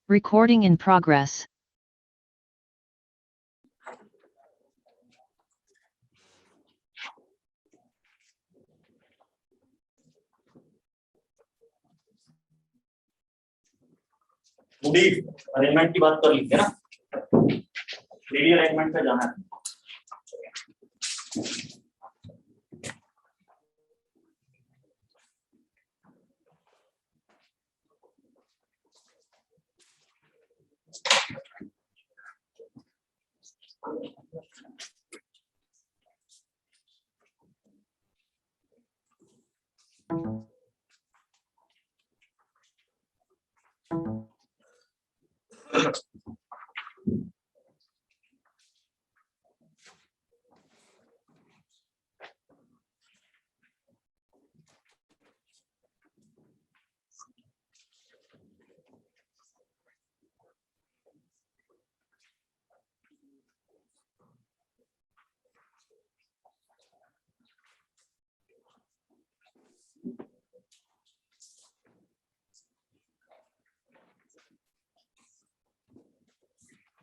Recording in progress. Moody arrangement की बात कर ली है ना, 3D अरेंजमेंट पे जाना है।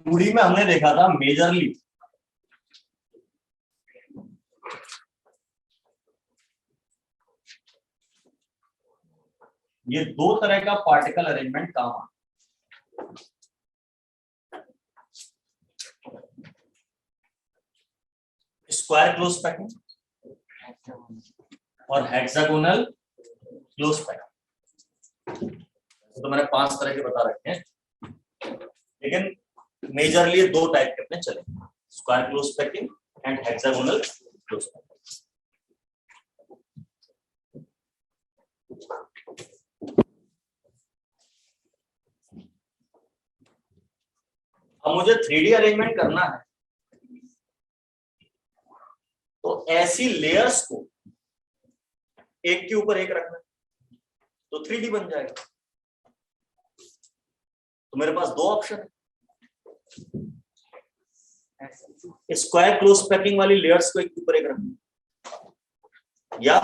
मूडी में हमने देखा था मेजरली ये दो तरह का पार्टिकल अरेंजमेंट काम आता है। स्क्वायर क्लोज पैकिंग और हेक्सागोनल क्लोज पैकिंग। तो मैंने 5 तरह के बता रखे हैं, लेकिन मेजरली 2 टाइप के अपने चले, square close packing and hexagonal close packing. अब मुझे 3D अरेंजमेंट करना है, तो ऐसी लेयर्स को एक के ऊपर एक रखना, तो 3D बन जाएगा। तो मेरे पास 2 ऑप्शन है, स्क्वायर क्लोज पैकिंग वाली लेयर्स को एक के ऊपर एक रखना या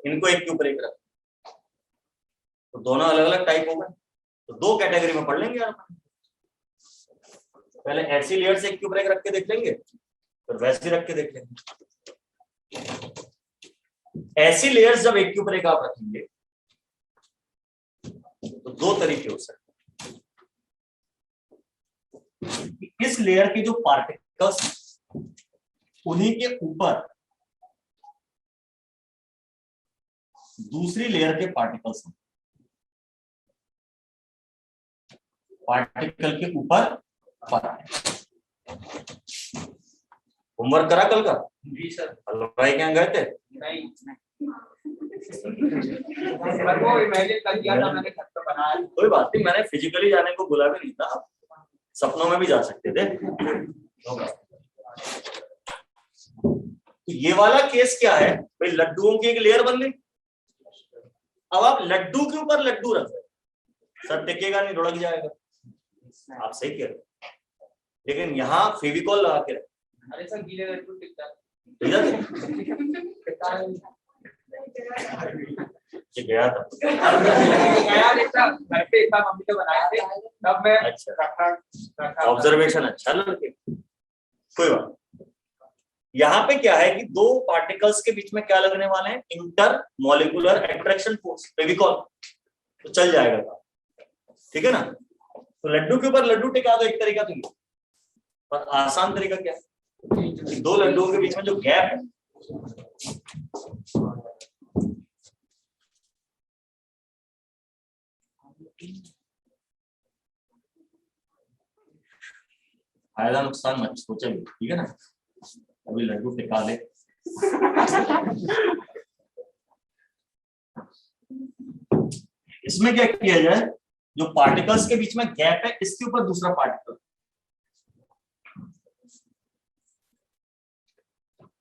इनको एक के ऊपर एक रखना। तो दोनों अलग अलग टाइप हो गए, तो 2 कैटेगरी में पढ़ लेंगे यार। पहले ऐसी लेयर्स एक के ऊपर एक रख के देख लेंगे, फिर वैसी रख के देख लेंगे। ऐसी लेयर्स जब एक के ऊपर एक आप रखेंगे तो 2 तरीके हो सकते हैं। इस लेयर के जो पार्टिकल्स उन्हीं के ऊपर दूसरी लेयर के पार्टिकल्स, पार्टिकल के ऊपर होमवर्क करा कल का? जी सर। हलवाई क्या गए थे? नहीं वो इमेजिन कर दिया था मैंने, घर पे बनाया। कोई बात नहीं, मैंने फिजिकली जाने को बोला भी नहीं था, सपनों में भी जा सकते थे। तो ये वाला केस क्या है भाई, लड्डुओं की एक लेयर बन गई। अब आप लड्डू के ऊपर लड्डू रख रहे, सर टिकेगा नहीं, लुढ़क जाएगा। आप सही कह रहे हो, लेकिन यहाँ फेविकॉल लगा के रख। अरे सर गीले लड्डू टिकता है। गया था गया देखा घर पे था, मम्मी ने बनाए थे तब मैं। अच्छा, ऑब्जर्वेशन अच्छा लड़के, कोई बात। यहाँ पे क्या है कि 2 पार्टिकल्स के बीच में क्या लगने वाले हैं, inter molecular attraction force, Fevicol, तो चल जाएगा। ठीक है ना? तो लड्डू के ऊपर लड्डू टिका दो, एक तरीका तो ये, पर आसान तरीका क्या है, 2 लड्डुओं के बीच में जो गैप है, फायदा नुकसान मत सोचे, ठीक है ना? अभी लड्डू टिका दे। इसमें क्या किया जाए, जो पार्टिकल्स के बीच में गैप है इसके ऊपर दूसरा पार्टिकल,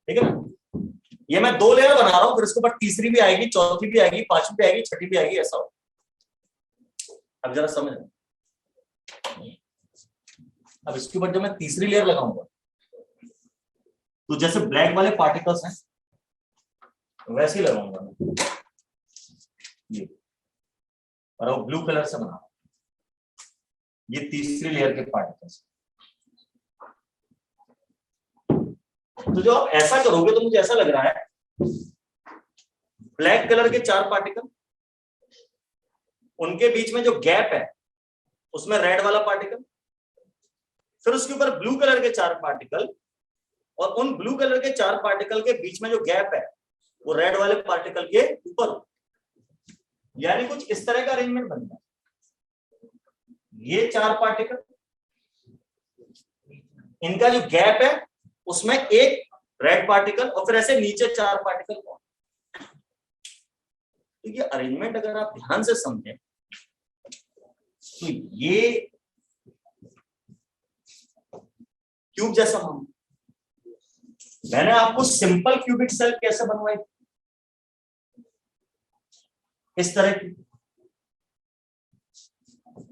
ठीक है ना? ये मैं 2 लेयर बना रहा हूं, फिर इसके ऊपर तीसरी भी आएगी, चौथी भी आएगी, 5वीं भी आएगी, 6ठी भी आएगी, ऐसा हो। अब जरा समझ, अब इसके ऊपर जब मैं तीसरी लेयर लगाऊंगा तो जैसे ब्लैक वाले पार्टिकल्स हैं वैसे ही लगाऊंगा ये, और वो ब्लू कलर से बना, ये तीसरी लेयर के पार्टिकल्स। तो जो आप ऐसा करोगे तो मुझे ऐसा लग रहा है, ब्लैक कलर के 4 पार्टिकल, उनके बीच में जो गैप है उसमें रेड वाला पार्टिकल, फिर उसके ऊपर ब्लू कलर के 4 पार्टिकल, और उन ब्लू कलर के 4 पार्टिकल के बीच में जो गैप है वो रेड वाले पार्टिकल के ऊपर। यानी कुछ इस तरह का अरेंजमेंट बनता है। ये 4 पार्टिकल, इनका जो गैप है उसमें एक रेड पार्टिकल, और फिर ऐसे नीचे 4 पार्टिकल। तो ये अरेंजमेंट अगर आप ध्यान से समझें तो ये क्यूब जैसा मानो। मैंने आपको सिंपल क्यूबिक सेल कैसे बनवाई, इस तरह की,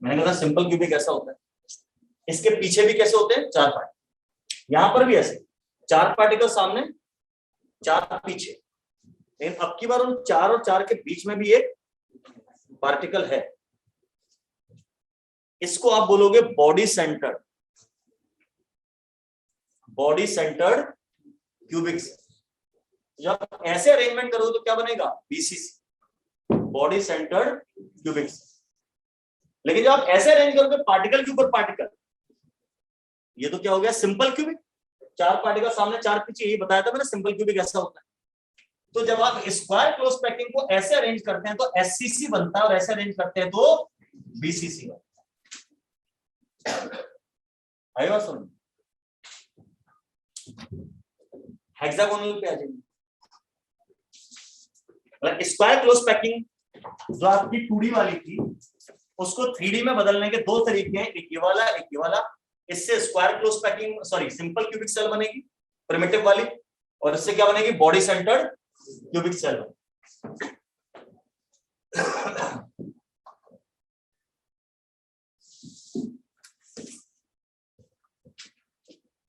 मैंने कहा सिंपल क्यूबिक ऐसा होता है, इसके पीछे भी कैसे होते हैं, 4 पार्टिकल, यहां पर भी ऐसे 4 पार्टिकल सामने, 4 पीछे। लेकिन अब की बार उन 4 और 4 के बीच में भी एक पार्टिकल है, इसको आप बोलोगे body centred, body centred cubic cell. जब ऐसे अरेंजमेंट करोगे तो क्या बनेगा, BCC, body centred cubic cell. लेकिन जब आप ऐसे अरेंज करोगे पार्टिकल के ऊपर पार्टिकल, ये तो क्या हो गया सिंपल क्यूबिक, 4 पार्टिकल सामने 4 पीछे, यही बताया था मैंने सिंपल क्यूबिक ऐसा होता है। तो जब आप स्क्वायर क्लोज पैकिंग को ऐसे अरेंज करते हैं तो एससीसी बनता है, और ऐसे अरेंज करते हैं तो बीसीसी बनता है। आई बात सुन, हेक्सागोनल पे आ जाएंगे। स्क्वायर क्लोज पैकिंग जो आपकी 2D वाली थी उसको 3D में बदलने के 2 तरीके हैं, एक ये वाला एक ये वाला। इससे square close packing sorry simple cubic cell बनेगी प्रिमिटिव वाली, और इससे क्या बनेगी बॉडी सेंटर्ड क्यूबिक सेल।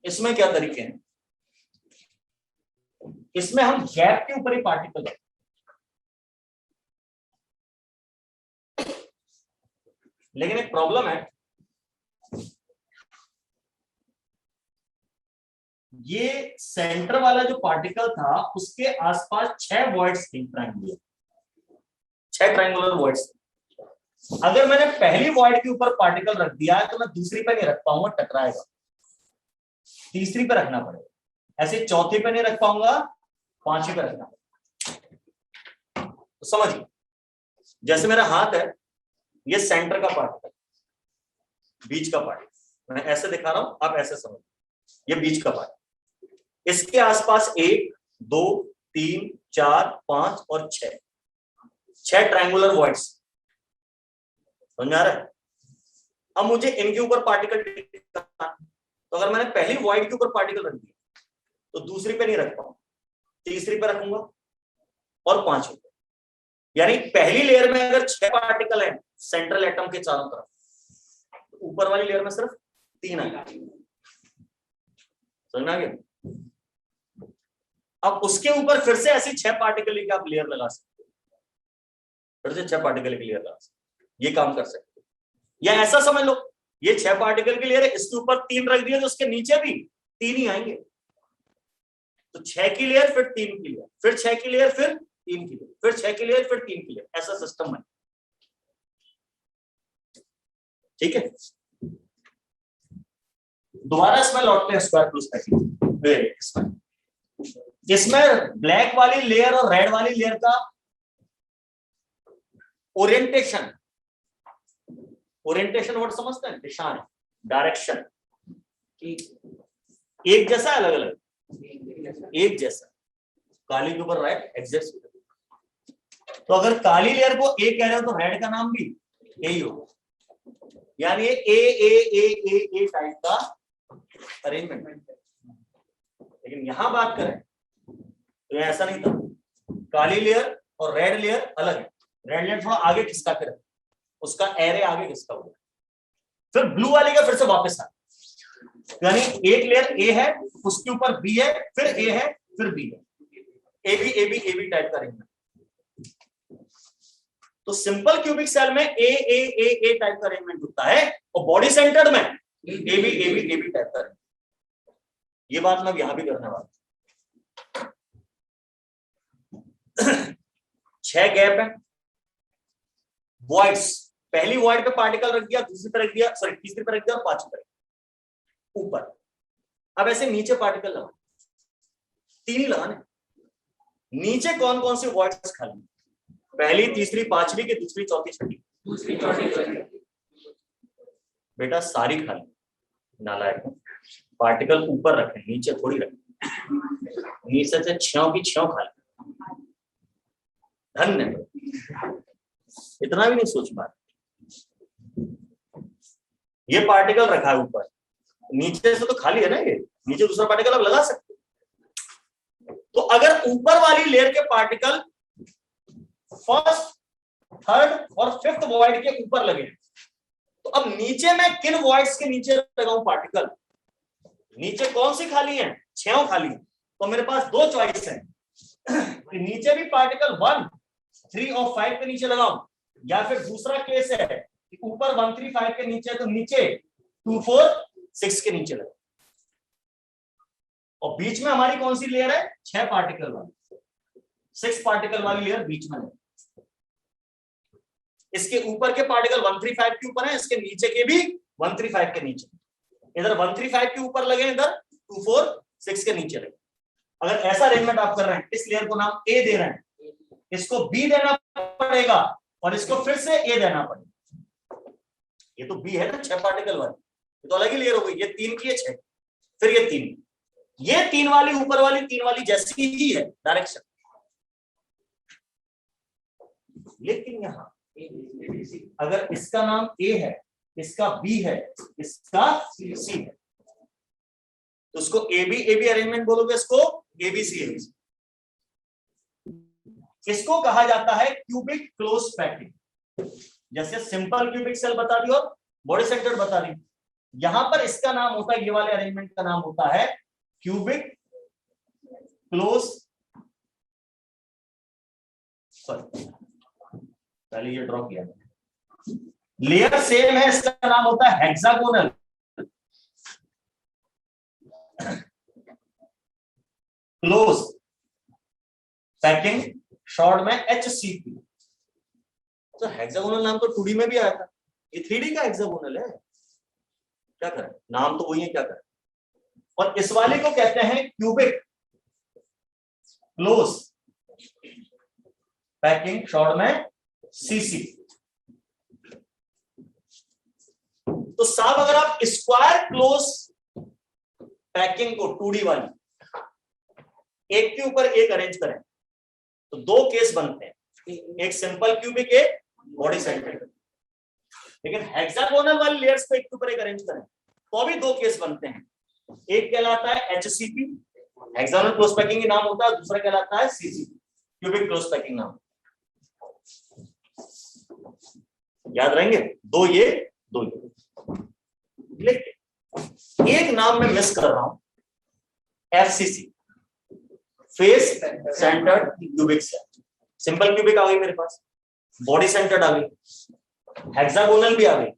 इसमें क्या तरीके हैं, इसमें हम गैप के ऊपर ही पार्टिकल रखते हैं, लेकिन एक प्रॉब्लम है, ये सेंटर वाला जो पार्टिकल था उसके आसपास 6 वॉइड्स थी, ट्रायंगुलर 6 ट्रायंगुलर वॉइड्स। अगर मैंने पहली वॉइड के ऊपर पार्टिकल रख दिया है तो मैं दूसरी पे नहीं रख पाऊंगा, टकराएगा, तीसरी पे रखना पड़ेगा, ऐसे चौथी पे नहीं रख पाऊंगा, 5वीं पे रखना पड़ेगा। तो समझिए, जैसे मेरा हाथ है, ये सेंटर का पार्टिकल, बीच का पार्टिकल, मैं ऐसे दिखा रहा हूं, आप ऐसे समझ, ये बीच का पार्ट, इसके आसपास 1 2 3 4 5 और 6 ट्रायंगुलर वॉइड्स, समझ आ रहा है। अब मुझे इनके ऊपर पार्टिकल, तो अगर मैंने पहली वॉइड के ऊपर पार्टिकल रख दिया तो दूसरी पे नहीं रख पाऊंगा, तीसरी पे रखूंगा और 5वीं पे। यानी पहली लेयर में अगर 6 पार्टिकल हैं सेंट्रल एटम के चारों तरफ, तो ऊपर वाली लेयर में सिर्फ 3 आएंगे, समझ आ गया। अब उसके ऊपर फिर से ऐसी 6 पार्टिकल लेके आप लेयर लगा सकते हो, फिर से 6 पार्टिकल की लेयर लगा सकते हो, ये काम कर सकते हो। या ऐसा समझ लो, ये 6 पार्टिकल की लेयर है, इसके ऊपर 3 रख दिया तो उसके नीचे भी 3 ही आएंगे, तो 6 की लेयर फिर 3 की लेयर, फिर 6 की लेयर फिर 3 की लेयर, फिर 6 की लेयर फिर 3 की लेयर, ऐसा सिस्टम है। ठीक है, दोबारा इसमें लौटते हैं स्क्वायर क्लोज पैकिंग। इसमें ब्लैक वाली लेयर और रेड वाली लेयर का ओरिएंटेशन, ओरिएंटेशन वर्ड समझते हैं, दिशा, डायरेक्शन, एक जैसा अलग अलग, एक जैसा, काली के ऊपर रेड एग्जैक्ट। तो अगर काली लेयर को ए कह रहे हो तो रेड का नाम भी ए ही होगा, यानी ए ए ए ए ए टाइप का अरेंजमेंट। लेकिन यहां बात करें तो ऐसा नहीं था, काली लेयर और रेड लेयर अलग है, रेड लेयर थोड़ा आगे खिसका के रखे, उसका एरे आगे खिसका हुआ, फिर ब्लू वाले का फिर से वापस आ, यानी एक लेयर ए है, उसके ऊपर बी है, फिर ए है, फिर बी है, ए बी टाइप का अरेंजमेंट। तो सिंपल क्यूबिक सेल में ए टाइप का अरेंजमेंट होता है, और बॉडी सेंटर्ड में ए बी टाइप का अरेंजमेंट। ये बात मैं यहां भी करने वाला हूं। 6 गैप है, वॉइड्स, पहली वॉइड पे पार्टिकल रख दिया, दूसरी पे रख दिया, सॉरी तीसरी पे रख दिया और 5वीं पे ऊपर। अब ऐसे नीचे पार्टिकल लगा, 3 ही लगाने। नीचे कौन कौन सी वॉइड्स खाली, पहली तीसरी 5वीं की, दूसरी चौथी छठी, दूसरी चौथी, बेटा सारी खाली, नालायक, पार्टिकल ऊपर रखें, नीचे थोड़ी रखें, नीचे से 6 की 6 खाली। धन्य, इतना भी नहीं सोच पा रहे। ये पार्टिकल रखा है ऊपर, नीचे से तो खाली है ना, ये नीचे दूसरा पार्टिकल आप लगा सकते हो। तो अगर ऊपर वाली लेयर के पार्टिकल फर्स्ट, थर्ड और 5th वॉइड के ऊपर लगे, तो अब नीचे मैं किन वॉइड्स के नीचे लगाऊं पार्टिकल, नीचे कौन सी खाली है, 6 खाली, तो मेरे पास 2 चॉइस है, नीचे भी पार्टिकल 1, 3 और 5 के नीचे लगाऊं, या फिर दूसरा केस है कि ऊपर 1, 3, 5 के नीचे, तो नीचे 2, 4, 6 के नीचे लगाऊं, और बीच में हमारी कौन सी लेयर है, 6 पार्टिकल वाली, 6 पार्टिकल वाली लेयर बीच में है। इसके ऊपर के पार्टिकल 135 के ऊपर है, इसके नीचे के भी 135 के नीचे, इधर 135 के ऊपर लगे, इधर 246 के नीचे लगे। अगर ऐसा अरेंजमेंट आप कर रहे हैं, इस लेयर को नाम ए दे रहे हैं, इसको बी देना पड़ेगा और इसको फिर से ए देना पड़ेगा। ये तो बी है ना 6 पार्टिकल वाली, ये तो अलग ही लेयर हो गई, ये 3 की है 6, फिर ये 3, ये 3 वाली ऊपर वाली 3 वाली जैसी ही है डायरेक्शन। लेकिन यहां अगर इसका नाम ए है, इसका बी है, इसका सी है, तो उसको एबी अरेंजमेंट बोलोगे, इसको एबीसी एबीसी। इसको कहा जाता है क्यूबिक क्लोज पैकिंग। जैसे सिंपल क्यूबिक सेल बता दी और बॉडी सेंटर्ड बता दी, यहां पर इसका नाम होता है, ये वाले अरेंजमेंट का नाम होता है क्यूबिक क्लोज, पहले ये ड्रॉ किया, लेयर सेम है, इसका नाम होता है हेक्सागोनल क्लोज पैकिंग, शॉर्ट में HCP। तो हेक्सागोनल नाम तो 2D में भी आया था, ये 3D का हेक्सागोनल है, क्या करें, नाम तो वही है, क्या करें। और इस वाले को कहते हैं क्यूबिक क्लोज पैकिंग, शॉर्ट में CC। तो साहब अगर आप स्क्वायर क्लोज पैकिंग को 2D वाली एक के ऊपर एक अरेंज करें तो 2 केस बनते हैं, एक सिंपल क्यूबिक, एक बॉडी सेंटर्ड। लेकिन हेक्सागोनल वाली लेयर्स को एक के ऊपर एक अरेंज करें तो भी 2 केस बनते हैं, एक कहलाता है HCP, हेक्सागोनल क्लोज पैकिंग नाम होता है, दूसरा कहलाता है CC, क्यूबिक क्लोज पैकिंग नाम। याद रहेंगे, 2 ये 2 ये। लेकिन एक नाम में मिस कर रहा हूं, FCC, face centred cubic cell. Simple cubic आ गई मेरे पास, बॉडी सेंटर्ड आ गई, हेक्सागोनल भी आ गई,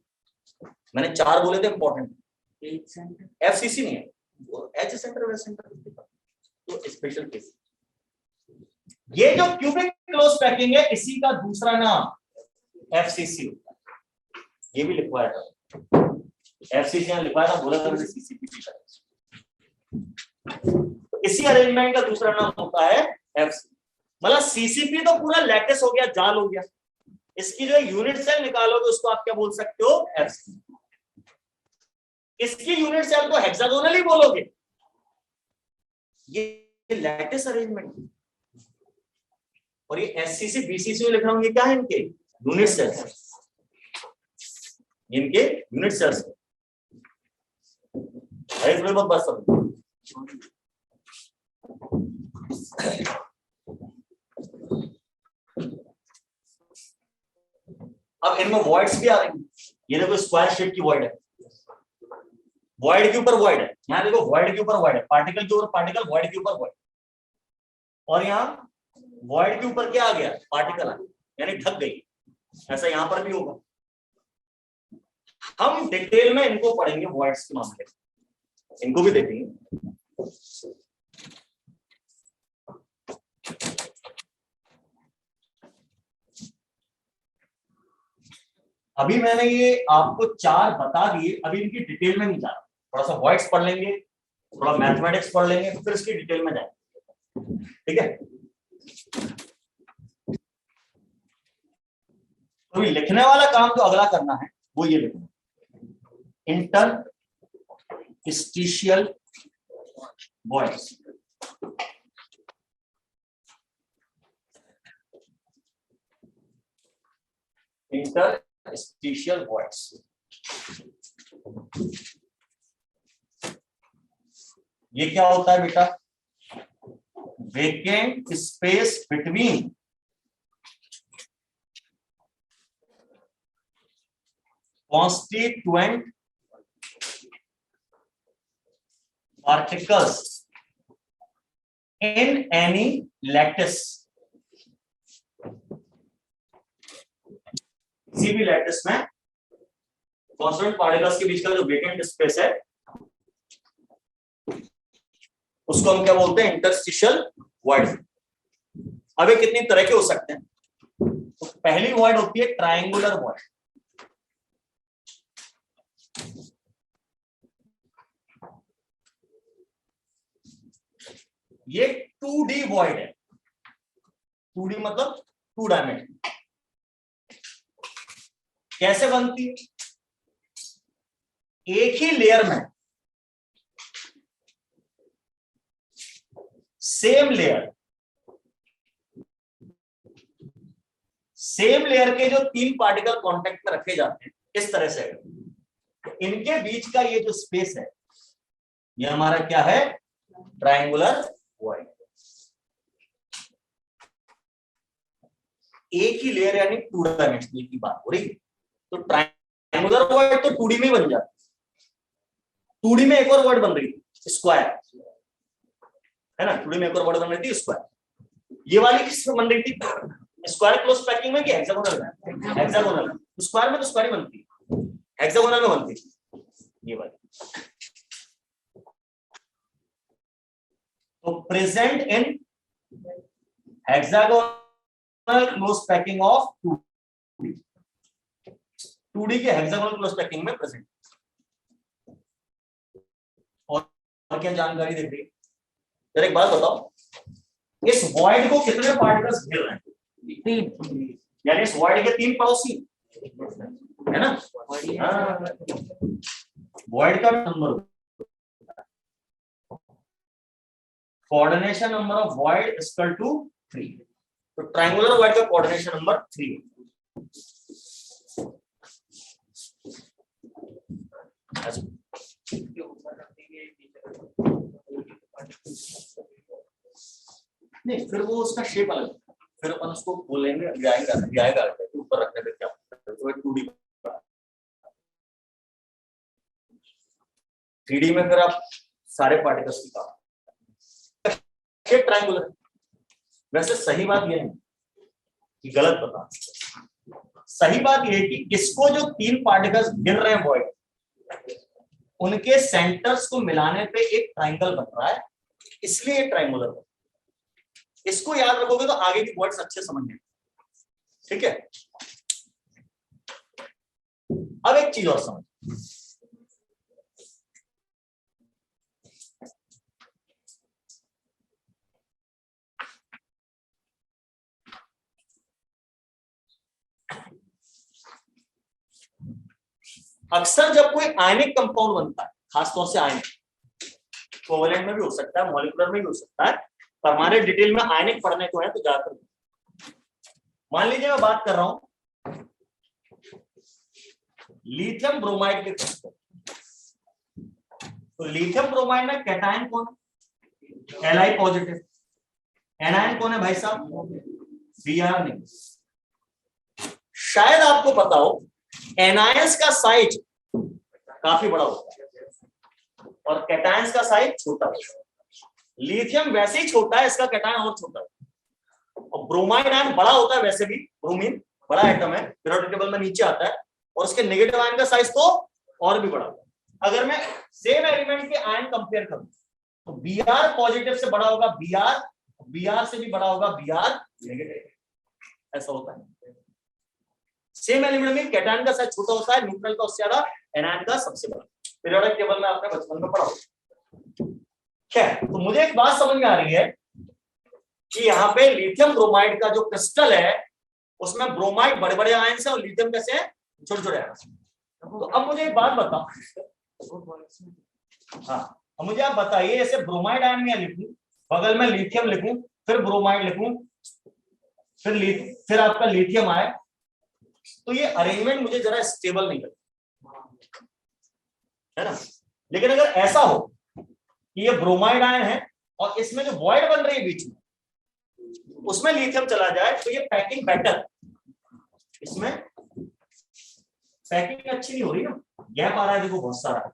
मैंने 4 बोले थे इंपॉर्टेंट, FCC नहीं है, H सेंटर वेस्ट सेंटर, तो स्पेशल केस। ये जो क्यूबिक क्लोज पैकिंग है, इसी का दूसरा नाम FCC होता है, ये भी लिखवाया था, FCC यहां लिखवाया था, बोला था मैंने CCP का। तो इसी अरेंजमेंट का दूसरा नाम होता है FC। मतलब CCP तो पूरा लैटिस हो गया, जाल हो गया, इसकी जो यूनिट सेल निकालोगे उसको आप क्या बोल सकते हो, FC। इसकी यूनिट सेल को हेक्सागोनल ही बोलोगे, ये लैटिस अरेंजमेंट। और ये SCC BCC में लिख रहा हूं, ये क्या है, इनके यूनिट सेल्स, इनके यूनिट सेल्स। बहुत बात समझ। अब इनमें वॉइड्स भी आ रही हैं, ये देखो स्क्वायर शेप की वॉइड है, वॉइड के ऊपर वॉइड है, यहाँ देखो वॉइड के ऊपर वॉइड है, पार्टिकल के ऊपर पार्टिकल, वॉइड के ऊपर वॉइड, और यहाँ वॉइड के ऊपर क्या आ गया, पार्टिकल आ गया, यानी ढक गई। ऐसा यहां पर भी होगा। हम डिटेल में इनको पढ़ेंगे, वॉइड्स के मामले, इनको भी देखेंगे। अभी मैंने ये आपको 4 बता दिए, अभी इनकी डिटेल में नहीं जा रहा, थोड़ा सा वॉइड्स पढ़ लेंगे, थोड़ा मैथमेटिक्स पढ़ लेंगे, फिर इसकी डिटेल में जाएंगे, ठीक है। तो लिखने वाला काम जो अगला करना है वो ये लिखना, इंटरस्टिशियल वॉइड्स। इंटरस्टिशियल वॉइड्स, ये क्या होता है बेटा, vacant space between constituent particles in any lattice, किसी भी लैटिस में कांस्टेंट पार्टिकल्स के बीच का जो वेकेंट स्पेस है उसको हम क्या बोलते हैं, इंटरस्टिशियल वॉइड। अब ये कितनी तरह के हो सकते हैं, तो पहली वॉइड होती है ट्रायंगुलर वॉइड। ये 2D वॉइड है। 2D मतलब 2 डायमेंशन। कैसे बनती है? एक ही लेयर में सेम लेयर के जो 3 पार्टिकल कांटेक्ट में रखे जाते हैं इस तरह से, इनके बीच का ये जो स्पेस है ये हमारा क्या है? Triangular void. एक ही लेयर यानी 2 डायमेंशनल की बात हो रही है। तो ट्रायंगुलर वॉइड तो 2D में बन जाता है। 2D में एक और वर्ड बन रही है स्क्वायर, है ना? 2D में एक और वर्ड बन रही थी स्क्वायर। ये वाली किसमें बन रही थी? स्क्वायर क्लोज पैकिंग में कि हेक्सागोनल में? हेक्सागोनल। स्क्वायर में तो स्क्वायर ही बनती है, हेक्सागोनल में बनती है ये वाली। तो present in hexagonal close packing of 2D। 2D के हेक्सागोनल क्लोज पैकिंग में प्रेजेंट। और क्या जानकारी देख रही है? जरा एक बात बताओ, इस वॉइड को कितने पार्टिकल्स घेर रहे हैं? 3। यानी इस वॉइड के 3 पड़ोसी है ना? वॉइड का number, coordination number of void equal to 3। तो ट्रायंगुलर वॉइड का कोऑर्डिनेशन नंबर 3। नहीं, फिर वो उसका शेप अलग, फिर अपन उसको बोलेंगे जाएगा ऊपर रखने पे क्या, तो 2D 3D में फिर आप सारे पार्टिकल्स की काम शेप ट्रायंगुलर। वैसे सही बात यह है कि गलत बता, सही बात यह है कि इसको जो 3 पार्टिकल्स गिर रहे हैं वॉइड, उनके सेंटर्स को मिलाने पे एक ट्रायंगल बन रहा है, इसलिए ट्रायंगुलर बन। इसको याद रखोगे तो आगे की वर्ड्स अच्छे समझ में। ठीक है, अब एक चीज और समझ, अक्सर जब कोई आयनिक कंपाउंड बनता है, खासतौर से आयनिक, कोवलेंट में भी हो सकता है, मॉलिक्यूलर में भी हो सकता है, पर हमारे डिटेल में आयनिक पढ़ने को है तो ज्यादातर। मान लीजिए मैं बात कर रहा हूं लिथियम ब्रोमाइड के क्रिस्टल, तो लिथियम ब्रोमाइड में कैटायन कौन है? Li positive. एनायन कौन है भाई साहब? Br negative. शायद आपको पता हो एनायंस का साइज काफी बड़ा होता है और कैटायंस का साइज छोटा होता है। लिथियम वैसे ही छोटा है, इसका कैटायन और छोटा है। और ब्रोमाइड आयन बड़ा होता है, वैसे भी ब्रोमीन बड़ा एटम है, पीरियोडिक टेबल में नीचे आता है, और उसके नेगेटिव आयन का साइज तो और भी बड़ा होता है। अगर मैं सेम एलिमेंट के आयन कंपेयर करूं तो Br पॉजिटिव से बड़ा होगा Br से भी बड़ा होगा Br नेगेटिव, ऐसा होता है। सेम एलिमेंट में कैटायन का साइज छोटा होता है, न्यूट्रल का उससे ज्यादा, एनायन का सबसे बड़ा। पीरियोडिक टेबल में आपने बचपन में पढ़ा होगा। खैर, तो मुझे एक बात समझ में आ रही है कि यहाँ पे लिथियम ब्रोमाइड का जो क्रिस्टल है उसमें ब्रोमाइड बड़े बड़े आयंस है और लिथियम कैसे है? छोटे छोटे आयंस। तो अब मुझे एक बात बताओ, हाँ, अब मुझे आप बताइए, ऐसे ब्रोमाइड आयन में लिखूं, बगल में लिथियम लिखूं, फिर ब्रोमाइड लिखूं, फिर आपका लिथियम आए, तो ये अरेंजमेंट मुझे जरा स्टेबल नहीं लगता, है ना? लेकिन अगर ऐसा हो कि ये ब्रोमाइड आयन है और इसमें जो वॉइड बन रही है बीच में, उसमें लिथियम चला जाए, तो ये पैकिंग बेटर, इसमें पैकिंग अच्छी नहीं हो रही ना, गैप आ रहा है, देखो बहुत सारा।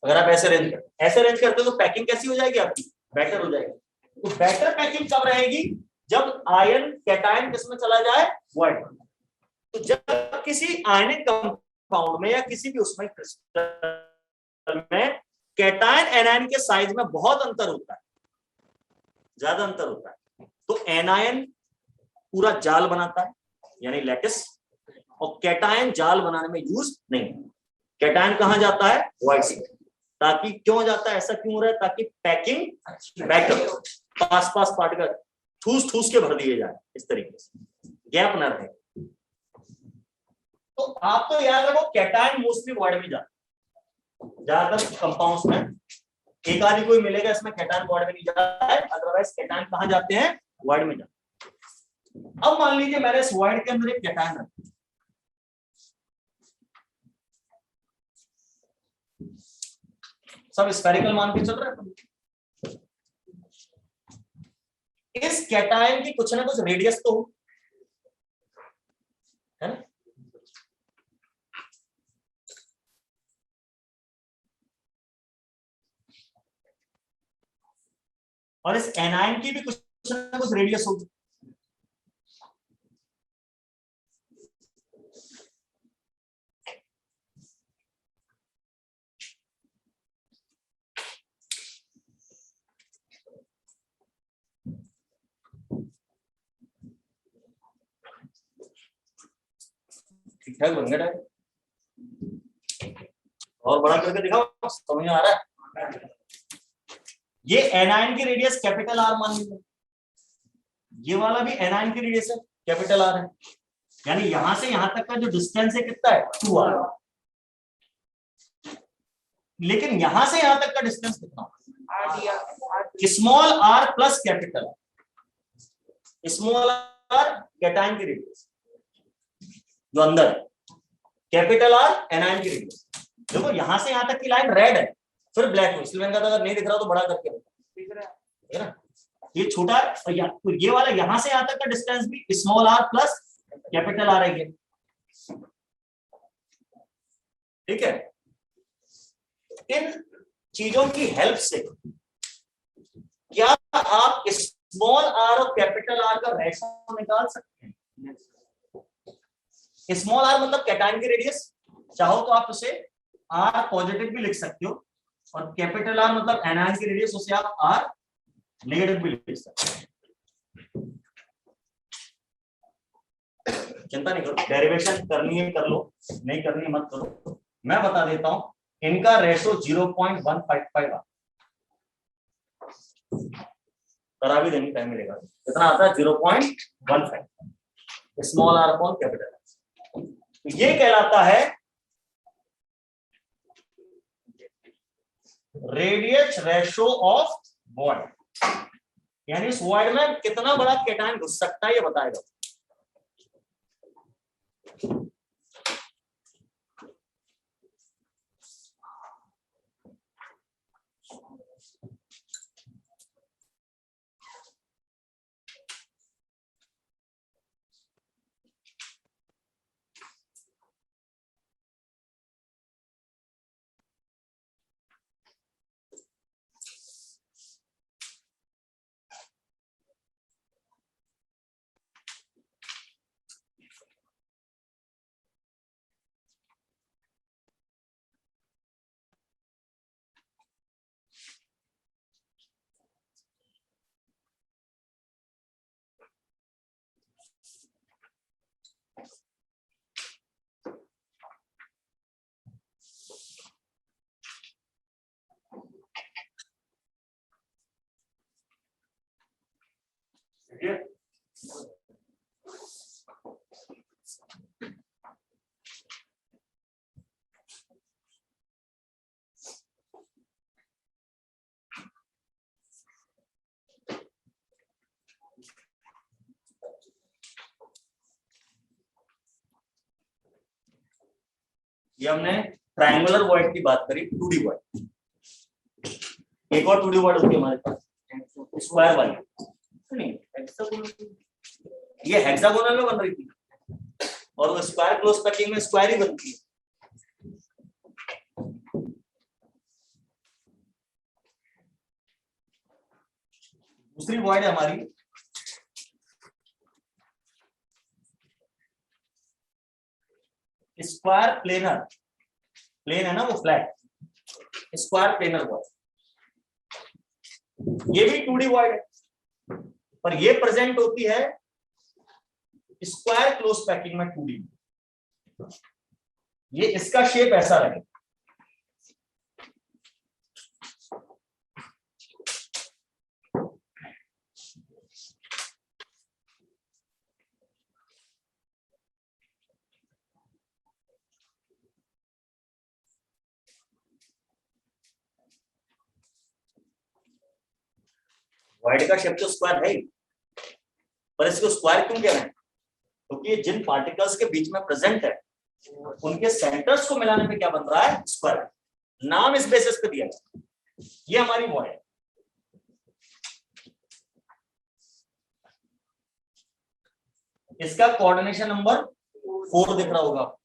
अगर आप ऐसे अरेंज करते हो तो पैकिंग कैसी हो जाएगी आपकी? बेटर हो जाएगी। तो बेटर पैकिंग कब रहेगी? जब आयन कैटायन किसमें चला जाए? वॉइड। तो जब किसी आयनिक कंपाउंड में या किसी भी उसमें क्रिस्टल में कैटायन एनायन के साइज में बहुत अंतर होता है, ज्यादा अंतर होता है, तो एनायन पूरा जाल बनाता है यानी लैटिस, और कैटायन जाल बनाने में यूज नहीं। कैटायन कहां जाता है? व्हाइट से। ताकि क्यों जाता है, ऐसा क्यों हो रहा है? ताकि पैकिंग बेटर, पास पास पार्टिकल ठूस ठूस के भर दिए जाए, इस तरीके से गैप न रहे। तो आप तो याद रखो कैटायन मोस्टली वॉइड में जाता है, ज्यादातर कंपाउंड्स में एक आदि कोई मिलेगा इसमें कैटायन वॉइड में नहीं जाता है, अदरवाइज कैटायन कहां जाते हैं? वॉइड में जाते हैं। अब मान लीजिए मैंने इस वॉइड के अंदर एक कैटायन रखा, सब स्फेरिकल मान के चल रहा है। इस कैटायन की कुछ ना कुछ रेडियस तो हो, है ना? और इस एनायन की भी कुछ ना कुछ रेडियस होगी। ठीक ठाक बन गया, और बड़ा करके दिखाओ, समझ में आ रहा है? ये एनायन की रेडियस कैपिटल आर मान लीजिए, ये वाला भी एनायन की रेडियस है, कैपिटल आर है, यानी यहां से यहां तक का जो डिस्टेंस है कितना है? 2r। लेकिन यहां से यहां तक का डिस्टेंस कितना? Small R plus capital R. Small R cation की रेडियस जो अंदर है, कैपिटल आर एनायन की रेडियस। देखो यहां से यहां तक की लाइन रेड है, फिर ब्लैक है, इसलिए मैंने कहा अगर नहीं दिख रहा तो बड़ा करके दिख रहा है ना, ये छोटा है, और तो ये वाला यहां से यहां तक का डिस्टेंस भी small R plus capital R है। ठीक है, इन चीजों की हेल्प से क्या आप स्मॉल आर और कैपिटल आर का रेशो निकाल सकते हैं? स्मॉल आर मतलब कैटायन की रेडियस, चाहो तो आप उसे आर पॉजिटिव भी लिख सकते हो, और कैपिटल आर मतलब एनायन की रेडियस, उसे आप आर नेगेटिव भी लिख सकते हो। चिंता नहीं करो, डेरिवेशन करनी है कर लो, नहीं करनी है मत करो। मैं बता देता हूं, इनका रेशो 0.155 करा भी देने टाइम मिलेगा। कितना आता है? 0.15 small R upon capital R. ये कहलाता है रेडियस रेशो ऑफ वॉइड, यानी इस वॉइड में कितना बड़ा कैटायन घुस सकता है ये बताएगा। ये हमने ट्रायंगुलर वॉइड की बात करी, 2D वॉइड। एक और 2D वॉइड होती है हमारे पास, स्क्वायर वाली। नहीं, ये हेक्सागोनल में बन रही थी, और वो स्क्वायर क्लोज पैकिंग में स्क्वायर ही बनती है। दूसरी वॉइड है हमारी स्क्वायर प्लेनर, प्लेन है ना वो फ्लैट, स्क्वायर प्लेनर वॉइड। ये भी 2D वॉइड है, पर ये प्रेजेंट होती है स्क्वायर क्लोज पैकिंग में 2D, ये इसका शेप ऐसा रहे, वाइड का शेप तो स्क्वायर है ही, पर इसको स्क्वायर क्यों कह रहे हैं? क्योंकि ये जिन पार्टिकल्स के बीच में प्रेजेंट है उनके सेंटर्स को मिलाने पे क्या बन रहा है? स्क्वायर। नाम इस बेसिस पे दिया है। ये हमारी वॉइड है। इसका कोऑर्डिनेशन नंबर 4 दिख रहा होगा।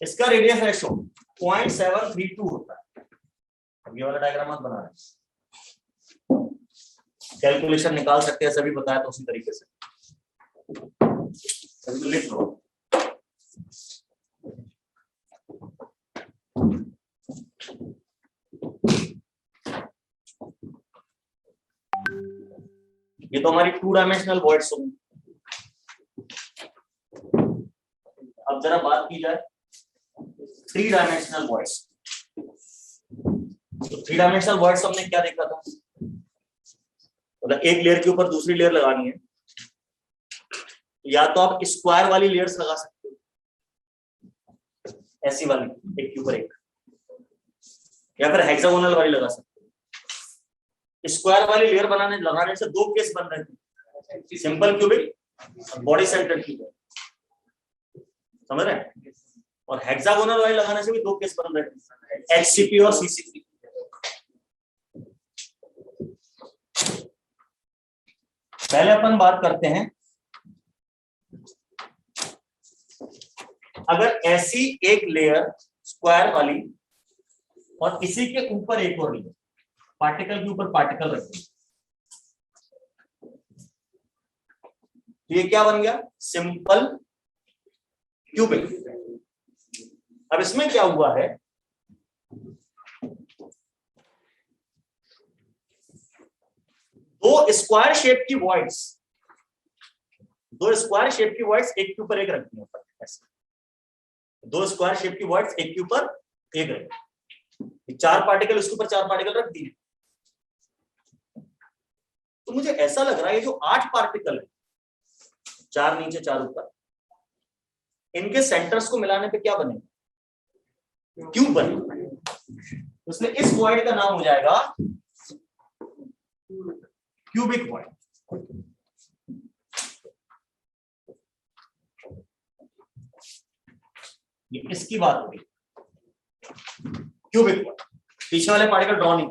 इसका रेडियस रेशो 0.732 होता है। अब ये वाला डायग्राम मत बना रहे, कैलकुलेशन निकाल सकते हैं, सभी बताया तो उसी तरीके से लिख लो। ये तो हमारी 2 डायमेंशनल वॉइड्स होंगी। अब जरा बात की जाए 3 डायमेंशनल वॉइड्स। तो 3 डायमेंशनल वॉइड्स हमने क्या देखा था? मतलब एक लेयर के ऊपर दूसरी लेयर लगानी है, या तो आप स्क्वायर वाली लेयर्स लगा सकते हो, ऐसी वाली एक के ऊपर एक, या फिर हेक्सागोनल वाली लगा सकते हो। स्क्वायर वाली लेयर लगाने से 2 केस बन रहे थे, simple cubic, body centred cubic, समझ रहे हैं? और हेक्सागोनल वाली लगाने से भी 2 केस बन रहे थे, एचसीपी और सीसीपी। पहले अपन बात करते हैं, अगर ऐसी एक लेयर स्क्वायर वाली और इसी के ऊपर एक और लेयर, पार्टिकल के ऊपर पार्टिकल रखें, तो ये क्या बन गया? Simple cubic. अब इसमें क्या हुआ है, दो स्क्वायर शेप की वॉइड्स एक के ऊपर एक रखनी है, ऐसे 2 स्क्वायर शेप की वॉइड्स एक के ऊपर एक रखी, 4 पार्टिकल इसके ऊपर 4 पार्टिकल रख दिए। तो मुझे ऐसा लग रहा है ये जो 8 पार्टिकल है, 4 नीचे 4 ऊपर, इनके सेंटर्स को मिलाने पे क्या बनेगा? क्यूब बनेगा। इसलिए इस वॉइड का नाम हो जाएगा क्यूबिक वॉइड। ये इसकी बात हो रही, क्यूबिक वॉइड। पीछे वाले पार्टिकल ड्रॉ नहीं,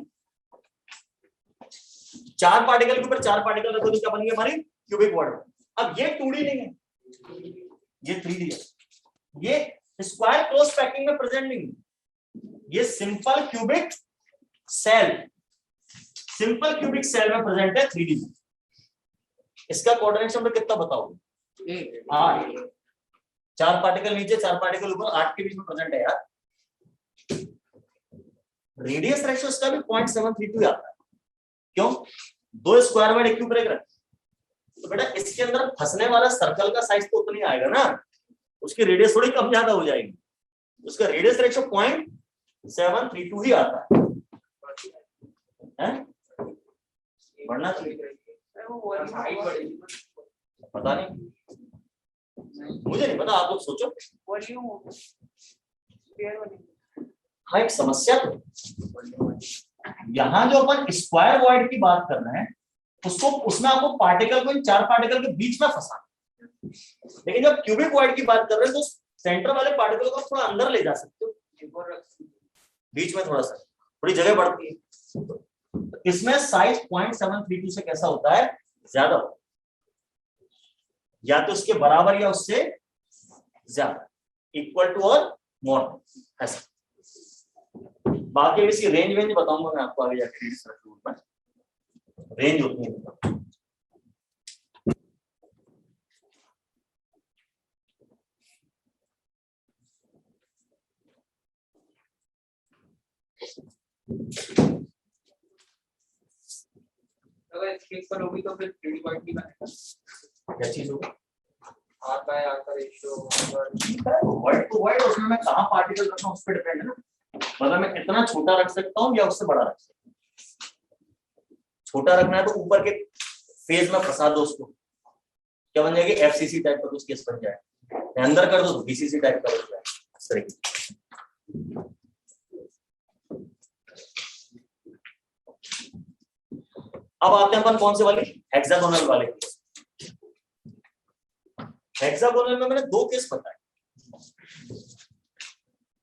4 पार्टिकल के ऊपर 4 पार्टिकल रखो तो क्या बन गया? हमारी क्यूबिक वॉइड। अब ये 2D नहीं है, ये 3D है। ये स्क्वायर क्लोज पैकिंग में प्रेजेंट नहीं है, ये सिंपल क्यूबिक सेल में प्रेजेंट है 3D में। इसका कोऑर्डिनेशन नंबर कितना बताओ? 8। 4 पार्टिकल नीचे 4 पार्टिकल ऊपर, 8 के बीच में प्रेजेंट है यार। रेडियस रेशियो इसका भी 0.732 आता है। क्यों? 2 स्क्वायर में एक के ऊपर एक रख, तो बेटा इसके अंदर फंसने वाला सर्कल का साइज तो उतना ही आएगा ना, उसकी रेडियस थोड़ी कम ज्यादा हो जाएगी। उसका रेडियस रेशियो 0.732 ही आता है। बढ़ना चाहिए, पता नहीं, मुझे नहीं पता, आप लोग सोचो। हाँ, एक समस्या तो यहाँ जो अपन स्क्वायर वॉइड की बात कर रहे हैं, उसमें आपको पार्टिकल को इन 4 पार्टिकल के बीच में फंसाना, लेकिन जब क्यूबिक वॉइड की बात कर रहे हैं तो सेंटर वाले पार्टिकल को थोड़ा अंदर ले जा सकते हो, बीच में थोड़ा सा थोड़ी जगह बढ़ती है। तो इसमें साइज 0.732 से कैसा होता है, ज्यादा होता है, या तो उसके बराबर या उससे ज्यादा, इक्वल टू और मोर ऐसा। बाकी इसकी रेंज वेंज बताऊंगा मैं आपको आगे जाके में, रेंज होती है। अगर स्केच पर होगी तो फिर 3D पॉइंट की बनेगा, क्या चीज होगी, आर बाय आर का रेशियो वाइड टू वाइड, उसमें मैं कहां पार्टिकल रखना हूं उस पर डिपेंड है ना, मतलब मैं कितना छोटा रख सकता हूं या उससे बड़ा रख सकता हूं। छोटा रखना है तो ऊपर के फेज में फंसा दो उसको, क्या बन जाएगी, एफसीसी टाइप का कुछ केस बन जाए, अंदर कर दो तो बीसीसी टाइप का बन जाए इस तरीके। अब आते हैं अपन कौन से वाले, हेक्सागोनल वाले केस। हेक्सागोनल में मैंने दो केस बताए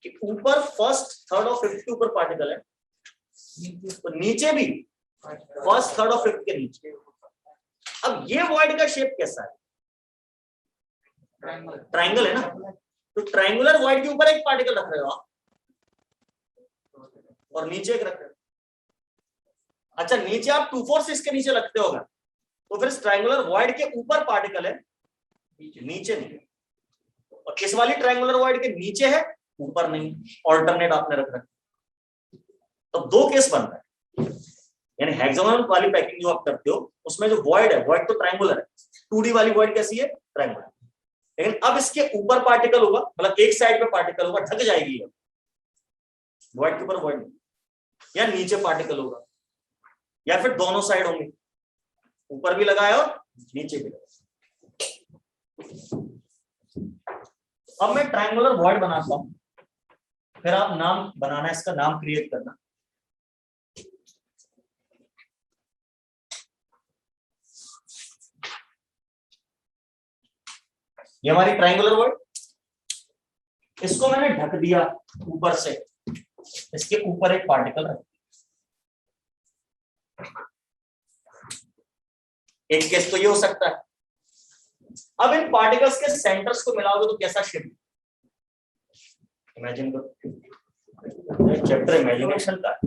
कि ऊपर फर्स्ट थर्ड और फिफ्थ के ऊपर पार्टिकल है, तो नीचे भी फर्स्ट थर्ड और फिफ्थ के नीचे। अब ये वॉइड का शेप कैसा है, ट्रायंगल है ना, तो ट्रायंगुलर वॉइड के ऊपर एक पार्टिकल रख रहे हो आप और नीचे एक रख रहे हो। अच्छा, नीचे आप 2/4 इसके नीचे रखते होगा, तो फिर ट्रायंगुलर वॉइड के ऊपर पार्टिकल है, नीचे नहीं, और इस वाली ट्रायंगुलर वॉइड के नीचे है, ऊपर नहीं, ऑल्टरनेट आपने रख रखा। तो दो केस बन रहा है, यानी हेक्सागोनल वाली पैकिंग जो आप करते हो उसमें जो वॉइड है, वॉइड तो ट्रायंगुलर है, 2D वाली वॉइड कैसी है, ट्रायंगुलर। लेकिन अब इसके ऊपर पार्टिकल होगा, मतलब एक साइड पे पार्टिकल होगा, ढक जाएगी ये वॉइड के ऊपर वॉइड, या नीचे पार्टिकल होगा, या फिर दोनों साइड होंगे, ऊपर भी लगाया और नीचे भी लगाया। अब मैं ट्रायंगुलर वॉइड बनाता हूं, फिर आप नाम बनाना, इसका नाम क्रिएट करना। ये हमारी ट्रायंगुलर वॉइड, इसको मैंने ढक दिया ऊपर से, इसके ऊपर एक पार्टिकल रख, एक केस तो ये हो सकता है। अब इन पार्टिकल्स के सेंटर्स को मिलाओगे तो कैसा शेप, इमेजिन करो, चैप्टर इमेजिनेशन का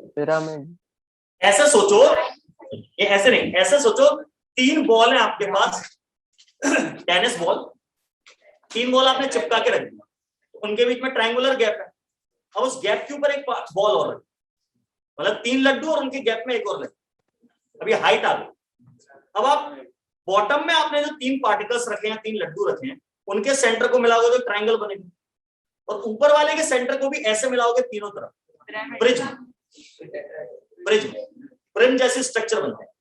पिरामिड। ऐसे सोचो, ये ऐसे नहीं, ऐसे सोचो, 3 बॉल है आपके पास, टेनिस बॉल, 3 बॉल आपने चिपका के रख दिया, उनके बीच में ट्रायंगुलर गैप है। अब उस गैप के ऊपर एक बॉल और रख, मतलब 3 लड्डू और उनके गैप में एक और लड्डू, अभी हाइट आ गई। अब आप बॉटम में आपने जो 3 पार्टिकल्स रखे हैं, 3 लड्डू रखे हैं, उनके सेंटर को मिलाओगे तो ट्रायंगल बनेगी, और ऊपर वाले के सेंटर को भी ऐसे मिलाओगे तीनों तरफ, प्रिज्म, प्रिज्म, प्रिज्म जैसे स्ट्रक्चर बनते हैं।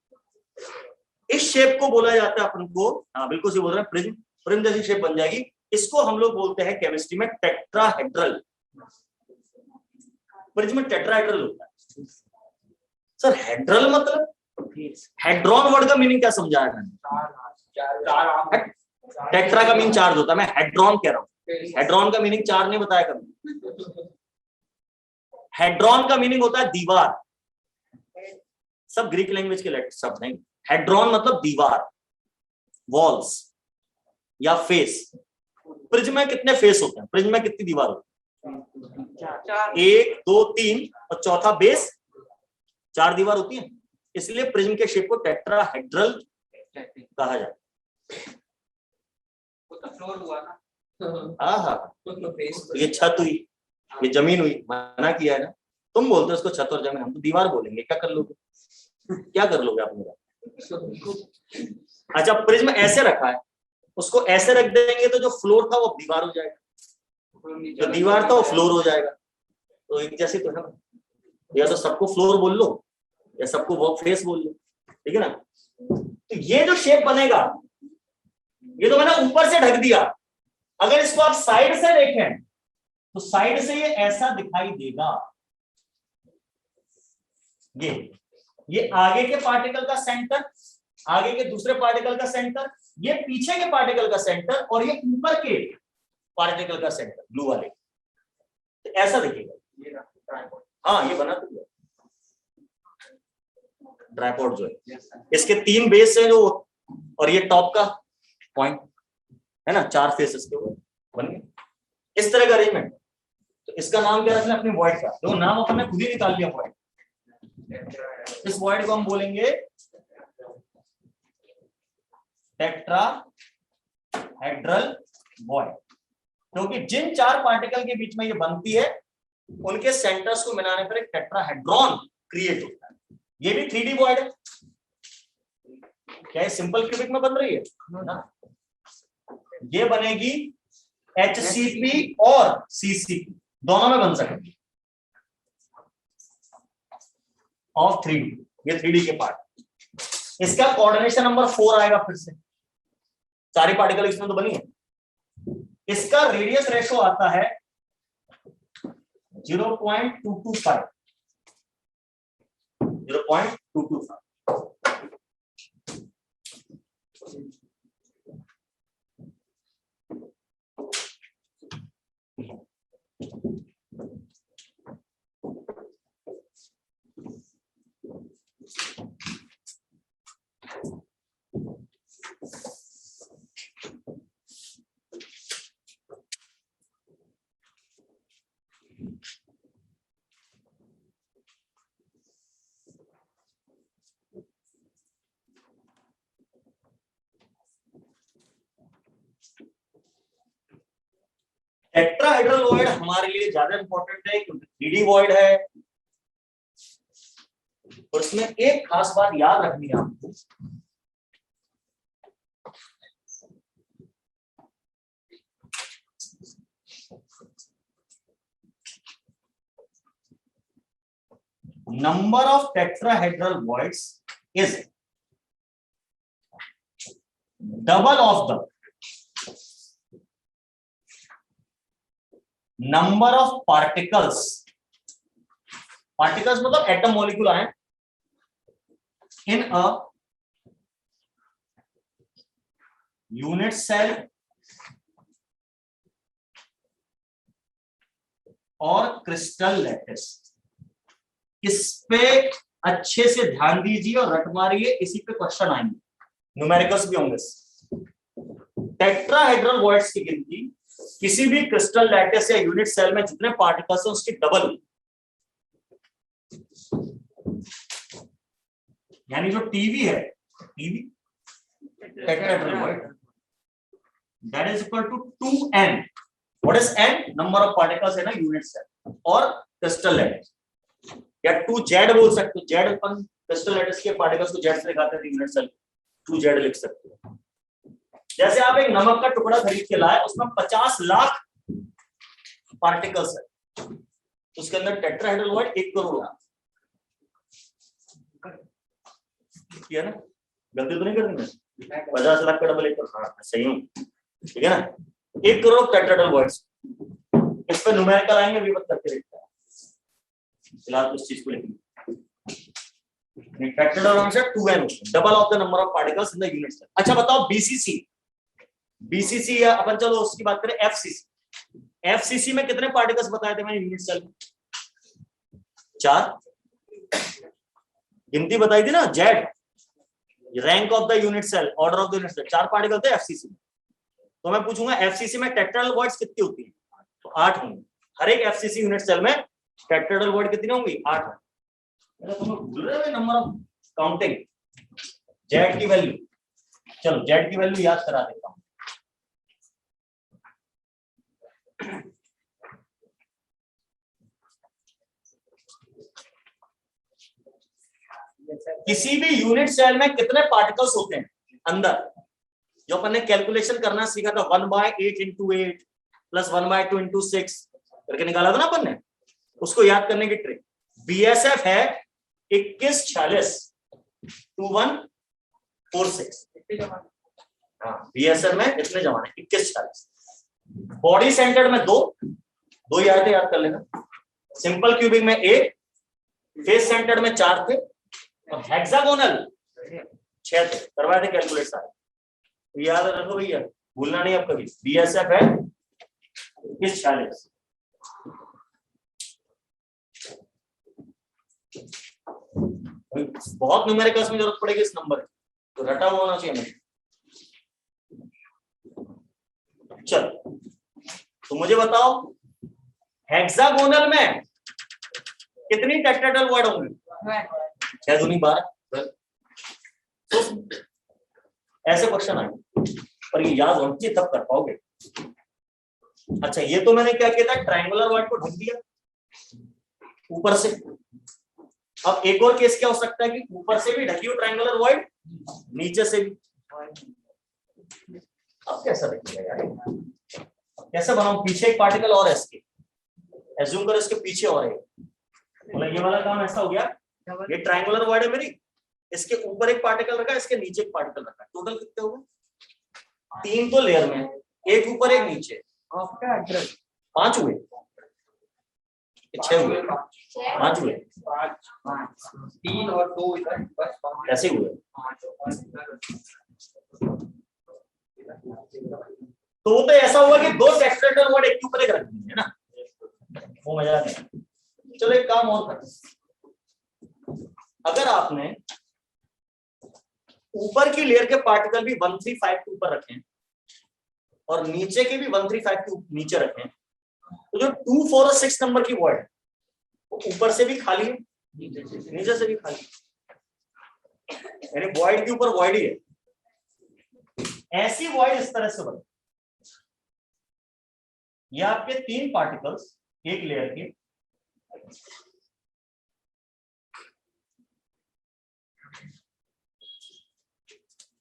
इस शेप को बोला जाता है अपन को, हाँ बिल्कुल सही बोल रहे हैं, प्रिज्म, प्रिज्म जैसी शेप बन जाएगी। इसको हम लोग बोलते हैं केमिस्ट्री में टेट्राहेड्रल। प्रिज्म टेट्राहेड्रल होता है। सर हेड्रल मतलब, हेड्रॉन वर्ड का मीनिंग क्या समझाया मैंने, टेट्रा का मीनिंग चार्ज होता है, मैं हेड्रॉन कह रहा हूं, हेड्रॉन का मीनिंग चार्ज नहीं बताया कभी। हेड्रॉन का मीनिंग होता है दीवार, सब ग्रीक लैंग्वेज के शब्द हैं। हेड्रॉन मतलब दीवार, वॉल्स या फेस। प्रिज्म में कितने फेस होते हैं, प्रिज्म में कितनी दीवार होती है, 1 2 3 और चौथा बेस, 4 दीवार होती है, इसलिए प्रिज्म के शेप को टेट्राहेड्रल कहा जाता है। ये छत हुई, ये जमीन हुई, मना किया है ना, तुम बोलते हो उसको छत और जमीन, हम तो दीवार बोलेंगे, क्या कर लोगे, क्या कर लोगे आप मेरा। अच्छा, प्रिज्म ऐसे रखा है, उसको ऐसे रख देंगे तो जो फ्लोर था वो दीवार हो जाएगा, जो दीवार था वो फ्लोर हो जाएगा, तो एक जैसे तो है, या तो सबको फ्लोर बोल लो या सबको वर्क फेस बोल लो, ठीक है ना। तो ये जो शेप बनेगा, ये तो मैंने ऊपर से ढक दिया, अगर इसको आप साइड से देखें तो साइड से ये ऐसा दिखाई देगा, ये आगे के पार्टिकल का सेंटर, आगे के दूसरे पार्टिकल का सेंटर, ये पीछे के पार्टिकल का सेंटर, और ये ऊपर के पार्टिकल का सेंटर, ब्लू वाले, तो ऐसा दिखेगा। हाँ ये बना तो ट्राइपॉड जो है, इसके 3 बेस है जो, और ये टॉप का पॉइंट है ना, 4 फेसेस के वो बन गए इस तरह का अरेंजमेंट। तो इसका नाम क्या रखना अपने वॉइड का, तो नाम अपन ने खुद ही निकाल लिया वॉइड। इस वॉइड को हम बोलेंगे टेट्राहेड्रल वॉइड, क्योंकि जिन 4 पार्टिकल के बीच में ये बनती है उनके सेंटर्स को मिलाने पर एक टेट्राहेड्रॉन क्रिएट होता है। ये भी 3D वॉइड है, क्या सिंपल क्यूबिक में बन रही है ना, ये बनेगी HCP और CCP दोनों में बन सकती ऑफ 3D, ये 3D के पार्ट। इसका कोऑर्डिनेशन नंबर 4 आएगा, फिर से सारी पार्टिकल इसमें तो बनी है। इसका रेडियस रेशो आता है 0.225 0.225। टेट्राहेड्रल वॉइड हमारे लिए ज्यादा इंपॉर्टेंट है क्योंकि 3D वॉइड है, और इसमें एक खास बात याद रखनी है आपको, number of tetrahedral voids is double of the number of particles मतलब एटम मॉलिक्यूल आए in a unit cell और क्रिस्टल लैटिस। इस पे अच्छे से ध्यान दीजिए और रट मारिए, इसी पे क्वेश्चन आएंगे, न्यूमेरिकल्स भी होंगे। टेट्राहेड्रल वॉइड्स की गिनती किसी भी क्रिस्टल लैटिस या यूनिट सेल में जितने पार्टिकल्स हैं उसकी डबल, यानी जो टीवी है, TV tetrahedral void, that is equal to 2n। What is n? Number of particles है ना यूनिट सेल और क्रिस्टल लैटिस, या 2z बोल सकते हो। z अपन क्रिस्टल लैटिस के पार्टिकल्स को z से दिखाते हैं, यूनिट सेल 2z लिख सकते हो। जैसे आप एक नमक का टुकड़ा खरीद के लाए, उसमें 50 लाख पार्टिकल्स है, उसके अंदर टेट्राहेड्रल वॉइड 1 करोड़ किया ना, गलती तो नहीं करनी है। 50 लाख का डबल 1 करोड़, हाँ सही हूँ, ठीक है ना। 1 करोड़ टेट्राहेड्रल वॉइड्स, इस पे न्यूमेरिकल आएंगे, विवत करके देखते हैं। फिलहाल तो इस चीज को लिखेंगे, टेट्राहेड्रल वॉइड से 2n, double of the number of particles in the unit cell. अच्छा बताओ बीसीसी या अपन चलो उसकी बात करें एफसीसी में कितने पार्टिकल्स बताए थे मैंने यूनिट सेल में? 4। गिनती बताई थी ना, Z rank of the unit cell, order of the unit cell, 4 particle थे एफसीसी में। तो मैं पूछूंगा एफसीसी में टेट्राहेड्रल वॉइड्स कितनी होती है? तो 8 होंगी। हर एक एफसीसी यूनिट सेल में टेट्राहेड्रल वॉइड कितनी होंगी? 8 होंगी। तुम भूल रहे हो नंबर ऑफ काउंटिंग, जेड की वैल्यू। चलो जेड की वैल्यू याद करा देता हूं। किसी भी यूनिट सेल में कितने पार्टिकल्स होते हैं अंदर? जो अपन ने कैलकुलेशन करना सीखा था, 1/8 × 8 प्लस 1/2 × 6 करके निकाला था ना अपन ने, उसको याद करने की ट्रिक। बीएसएफ है 2146 2146। हाँ बीएसएफ में इतने जमाने 2146। बॉडी सेंटर्ड में 2 याद कर लेना। सिंपल क्यूबिक में 1, फेस सेंटर्ड में 4 थे, और हेक्सागोनल 6 थे। करवाए थे कैलकुलेट सारे, तो याद रखो भैया, भूलना नहीं अब कभी। बीएसएफ है 2146। बहुत न्यूमेरिकल्स में जरूरत पड़ेगी इस नंबर की, तो रटा हुआ होना चाहिए हमें। चल तो मुझे बताओ हेक्सागोनल में कितनी टेट्राहेड्रल वर्ड होंगे? 6 दूनी 12। तो ऐसे क्वेश्चन आएंगे और ये याद होना चाहिए तब कर पाओगे। अच्छा ये तो मैंने क्या किया था, ट्रायंगुलर वर्ड को ढक दिया ऊपर से। अब एक और केस क्या हो सकता है कि ऊपर से भी ढकी हो ट्रायंगुलर वर्ड, नीचे से भी। अब कैसा दिखेगा यार, कैसे बनाऊं? पीछे एक पार्टिकल और है इसके, एज्यूम करो इसके पीछे और है, मतलब ये वाला काम ऐसा हो गया, ये ट्रायंगुलर वर्ड है मेरी, इसके ऊपर एक पार्टिकल रखा, इसके नीचे एक पार्टिकल रखा, टोटल कितने हो गए? 3 तो लेयर में, एक ऊपर एक नीचे, 5 हुए, 6 हुए, 5 हुए, 3 और 2 इधर, बस कैसे हुए? तो वो तो ऐसा हुआ कि 2 टेट्राहेड्रल वर्ड एक के ऊपर एक रख दिए है ना, वो मजा नहीं। चलो एक काम और करते, अगर आपने ऊपर की लेयर के पार्टिकल भी 135 के ऊपर रखें और नीचे के भी 135 के नीचे रखें, तो जो 2, 4 और 6 नंबर की वर्ड वो ऊपर से भी खाली है, नीचे से भी खाली, यानी वॉइड के ऊपर वॉइड ही है। ऐसी वॉइड इस तरह से बने, ये आपके 3 पार्टिकल्स एक लेयर के,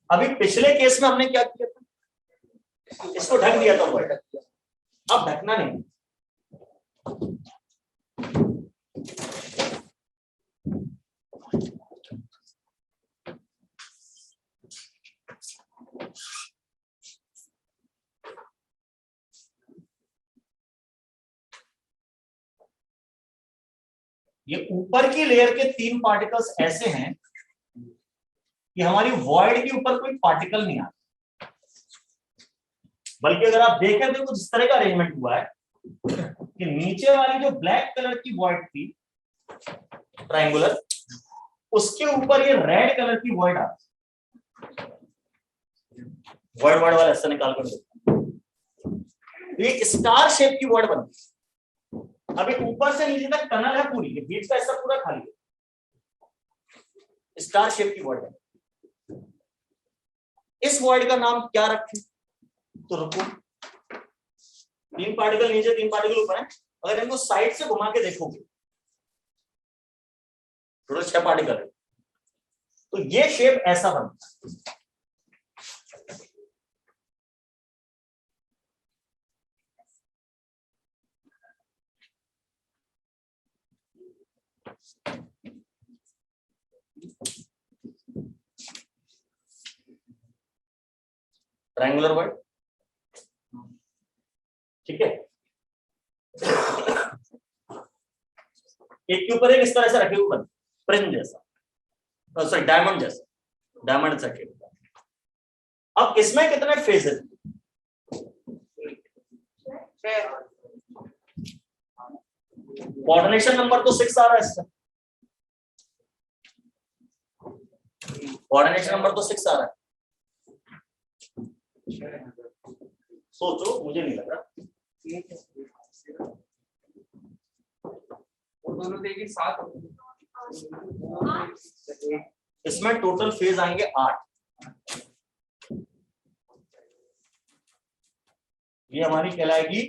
अभी पिछले केस में हमने क्या किया था, इसको ढक दिया था वॉइड, अब ढकना नहीं। ये ऊपर की लेयर के 3 पार्टिकल्स ऐसे हैं कि हमारी वॉइड के ऊपर कोई पार्टिकल नहीं आता, बल्कि अगर आप देखें तो कुछ इस तरह का अरेंजमेंट हुआ है कि नीचे वाली जो ब्लैक कलर की वॉइड थी ट्रायंगुलर, उसके ऊपर ये रेड कलर की वॉइड आती, वर्ड वाला ऐसा निकाल कर एक स्टार शेप की वर्ड बनती। अभी ऊपर से नीचे तक टनल है पूरी, ये बीच का हिस्सा पूरा खाली है, स्टार शेप की वर्ड है। इस वर्ड का नाम क्या रखें? तो रुको, 3 पार्टिकल नीचे 3 पार्टिकल ऊपर है, अगर इनको साइड से घुमा के देखोगे टोटल 6 पार्टिकल है, तो ये शेप ऐसा बनता है। ट्रायंगुलर वर्ड, ठीक है, एक के ऊपर एक इस तरह से रखे हुए, प्रिज्म जैसा, सॉरी डायमंड जैसा, डायमंड सा शेप। अब इसमें कितने फेस है? कोऑर्डिनेशन नंबर तो 6 आ रहा है इसका, कोऑर्डिनेशन नंबर तो 6 आ रहा है। सोचो, मुझे नहीं लग रहा वो दोनों देगी 7, इसमें टोटल फेज आएंगे 8। ये हमारी कहलाएगी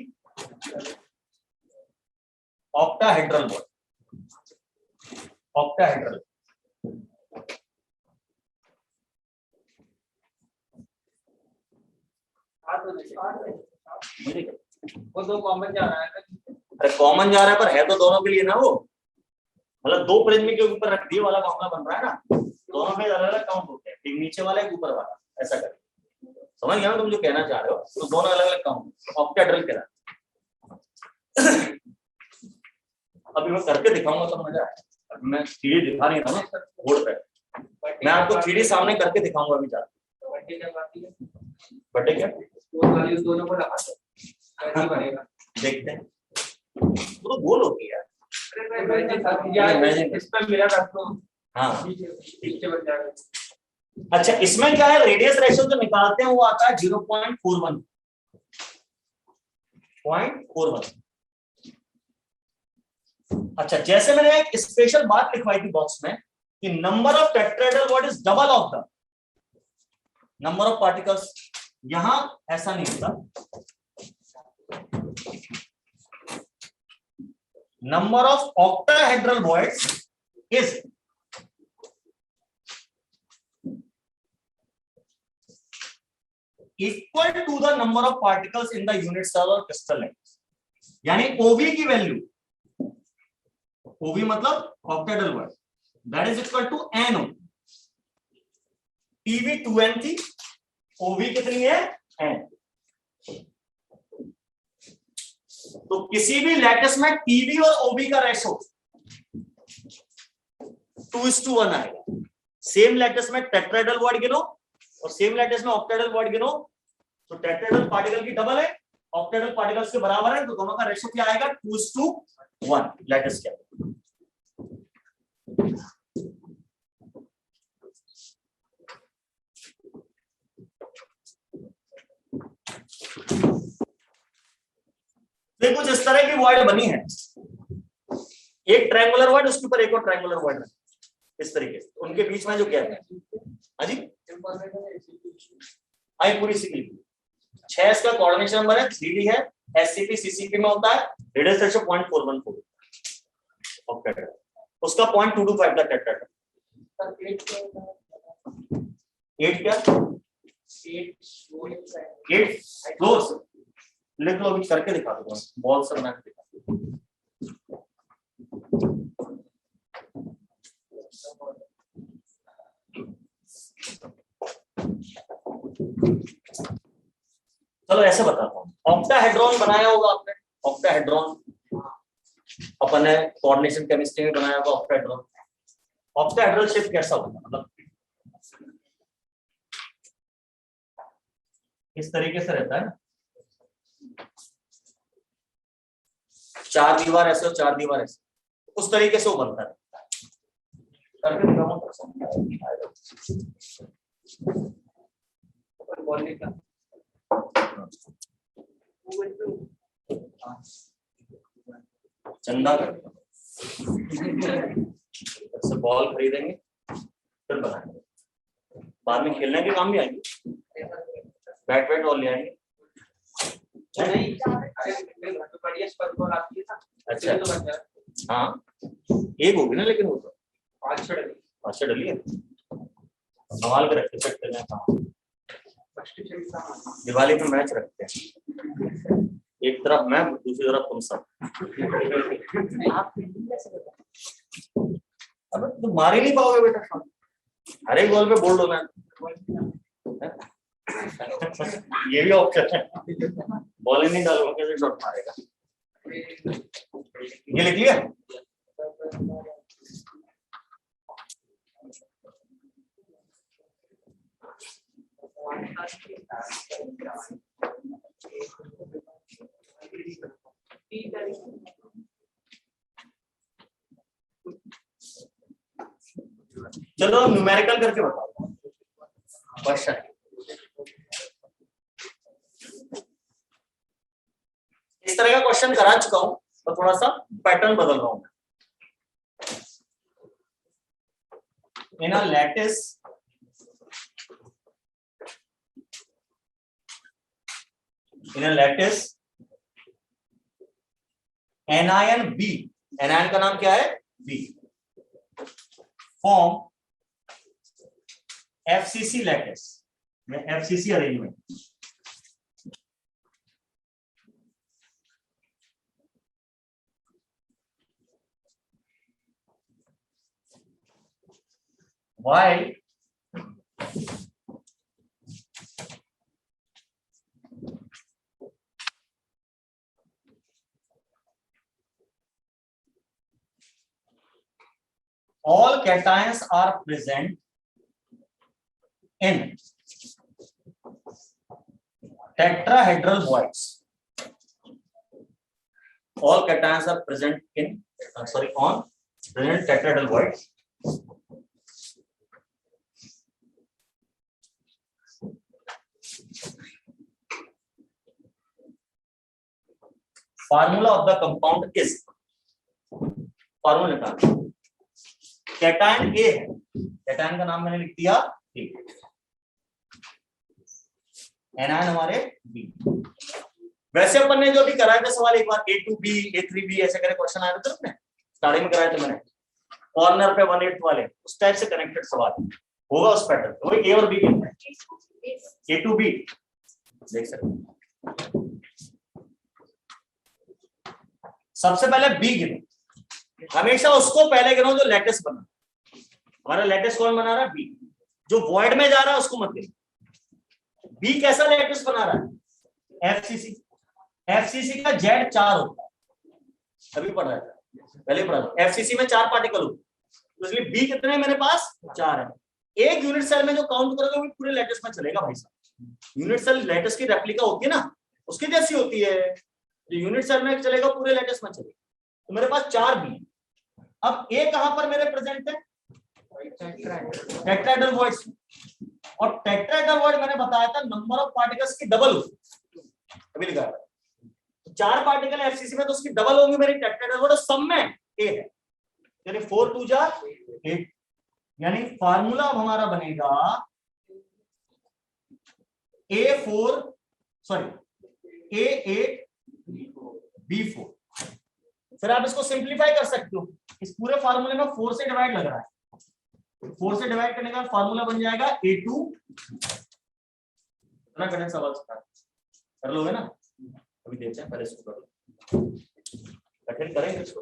ऑक्टाहेड्रल वर्ड, ऑक्टाहेड्रल। वो 2 कॉमन जा रहा है, अरे कॉमन जा रहा है पर है तो दोनों के लिए ना, वो मतलब 2 प्रिज्म के ऊपर रख दिए वाला मामला बन रहा है ना, दोनों में अलग अलग काउंट होते हैं, एक नीचे वाला एक ऊपर वाला, ऐसा कर समझ गया ना तुम जो कहना चाह रहे हो, तो दोनों अलग अलग काउंट, ऑक्टाहेड्रल कह रहा है। अभी मैं करके दिखाऊंगा तो मजा आएगा, मैं सीढ़ी दिखा नहीं था ना बोर्ड पे, मैं आपको सीढ़ी सामने करके दिखाऊंगा अभी जाके। बटे क्या दोनों को लगा दो, देखते हैं, वो तो गोल होती है, इस पर मिला था तो हाँ पीछे बन जाएगा। अच्छा, इसमें क्या है, रेडियस रेशियो जो निकालते हैं वो आता है 0.41। अच्छा, जैसे मैंने एक स्पेशल बात लिखवाई थी बॉक्स में कि number of tetrahedral body is double of the number of particles, यहां ऐसा नहीं होता। Number of octahedral bodies is equal to the number of particles in the unit cell और क्रिस्टल लेंथ। यानी ओवी की वैल्यू, ओवी मतलब octahedral body, that is equal to N. TV 2n थी, ओवी कितनी है, n। तो किसी भी लैटिस में टीवी और ओवी का रेशो 2:1 आएगा। सेम लैटिस में टेट्राहेड्रल बॉडी गिनो और सेम लैटिस में ऑक्टाहेड्रल बॉडी गिनो, तो टेट्राहेड्रल पार्टिकल की डबल है, ऑक्टाहेड्रल पार्टिकल्स के बराबर है, तो दोनों का रेशो क्या आएगा, 2:1 लैटिस क्या। तो कुछ इस तरह की वॉइड बनी है, एक ट्रायंगुलर वॉइड, उसके ऊपर एक और ट्रायंगुलर वॉइड, इस तरीके से उनके बीच में जो गैप है। हाँ जी, आई पूरी सी 6 इसका कोऑर्डिनेशन नंबर है, 3D है, SCP CCP में होता है, रेडियस रेशियो 0.414 ऑक्टेट, उसका 0.225 था टेट्राहेड्रल। 8 क्या, 8 क्लोज लिख लो, अभी करके दिखा दूंगा, बॉल से बना के दिखा दूंगा। चलो ऐसे बताता हूँ, ऑक्टाहेड्रॉन बनाया होगा आपने, ऑक्टाहेड्रॉन अपन ने कोऑर्डिनेशन केमिस्ट्री में बनाया होगा ऑक्टाहेड्रॉन। ऑक्टाहेड्रल शेप कैसा होगा, मतलब इस तरीके से रहता है ना, 4 दीवार ऐसे और 4 दीवार ऐसे, उस तरीके से वो बनता है। करके दिखाऊं चंदा से बॉल खरीदेंगे फिर बनाएंगे, बाद में खेलने के काम भी आएंगे, बैट वैट और ले आएंगे। अच्छा, हाँ एक होगी ना, लेकिन वो तो 5-6 डली है, संभाल के रखते सकते हैं। दिवाली पे मैच रखते हैं, एक तरफ मैं, दूसरी तरफ तुम सब। अब तुम मार ही नहीं पाओगे बेटा, हर एक बॉल पे बोल्ड होना है। ये भी ऑप्शन है, बॉल ही नहीं डालूंगा कैसे शॉट मारेगा। ये लिख लिया, चलो न्यूमेरिकल करके बताओ क्वेश्चन। इस तरह का क्वेश्चन करा चुका हूं, तो थोड़ा सा पैटर्न बदल रहा हूं। In a lattice anion B, anion का नाम क्या है, बी, फॉर्म FCC लैटिस में FCC arrangement. while all cations are present in tetrahedral voids, all cations are present in on present tetrahedral voids. Formula of the compound is, formula का cation ए है, cation का नाम मैंने लिख दिया ए, anion हमारे B. वैसे अपन ने जो अभी कराया था सवाल एक बार A2B A3B ऐसे करके क्वेश्चन आया था ना, स्टार्टिंग में कराया था मैंने, कॉर्नर पे 1/8 वाले उस टाइप से कनेक्टेड सवाल होगा उस पैटर्न, वही ए और बी के A2B देख सकते हैं। सबसे पहले बी गिनो, हमेशा उसको पहले गिनो जो लेटेस बना, हमारा लेटेस कौन बना रहा है बी, जो वॉइड में जा रहा है उसको मत गिनो। बी कैसा लेटेस बना रहा है एफसीसी, एफसीसी का जेड 4 होता है, अभी पढ़ रहा था पहले पढ़ा था, एफसीसी में 4 पार्टिकल होते, तो इसलिए बी कितने मेरे पास 4 है। एक यूनिट सेल में जो काउंट करोगे वो पूरे लेटेस में चलेगा भाई साहब, यूनिट सेल लेटेस की रेप्लिका होती है ना उसकी जैसी होती है, जो यूनिट सेल में चलेगा पूरे लेटेस में चलेगा, तो मेरे पास 4 बी। अब ए कहां पर मेरे प्रेजेंट है टेट्राहेड्रल वॉइड्स, और टेट्राहेड्रल वॉइड मैंने बताया था नंबर ऑफ पार्टिकल्स की डबल होती, अभी लिखा है 4 पार्टिकल एफसीसी में तो उसकी डबल होंगी मेरी टेट्राहेड्रल वॉइड, सब में ए है, यानी 4 2 जा 8, यानी फार्मूला अब हमारा बनेगा A4 सॉरी A8 B4। फिर आप इसको सिंप्लीफाई कर सकते हो, इस पूरे फार्मूले में 4 से डिवाइड लग रहा है, 4 से डिवाइड करने का फार्मूला बन जाएगा A2, इतना कठिन सवाल कर लोगे ना, अभी देखते हैं पहले इसको करो, कठिन करेंगे इसको।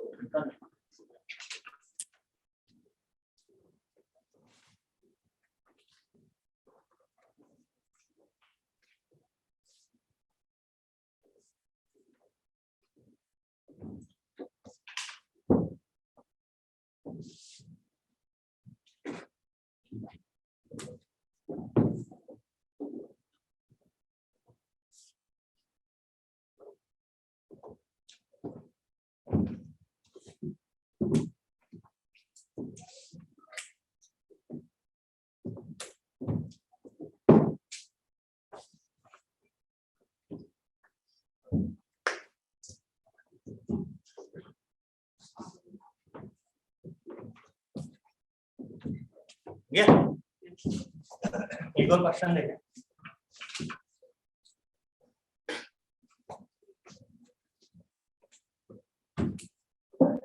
एक और क्वेश्चन देखें,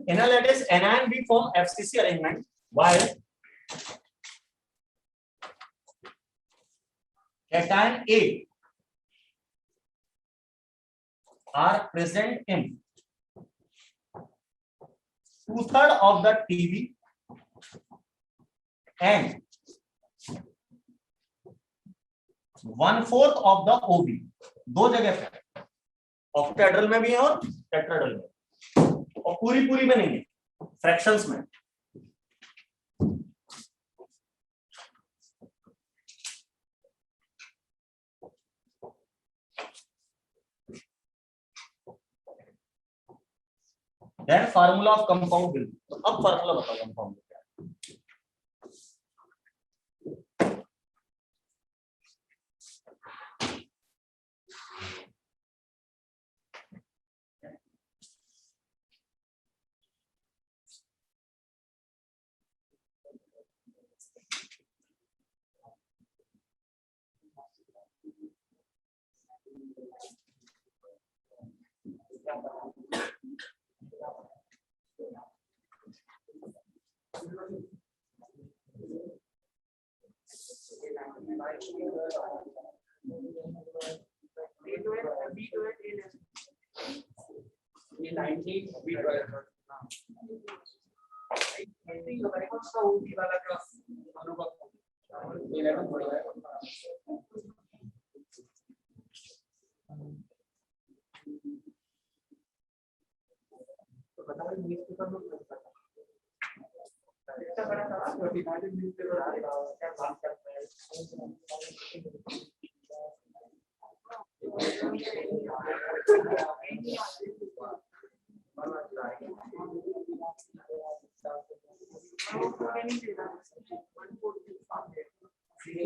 in a lattice anion we form FCC arrangement while cation A are present in 2/3 of the TV and 1/4 of the OB, दो जगह पे ऑक्टाहेड्रल में भी है और टेट्राहेड्रल में, और पूरी में नहीं है, फ्रैक्शंस में। Then formula of compound will, तो अब फार्मूला बताओ कंपाउंड क्या है।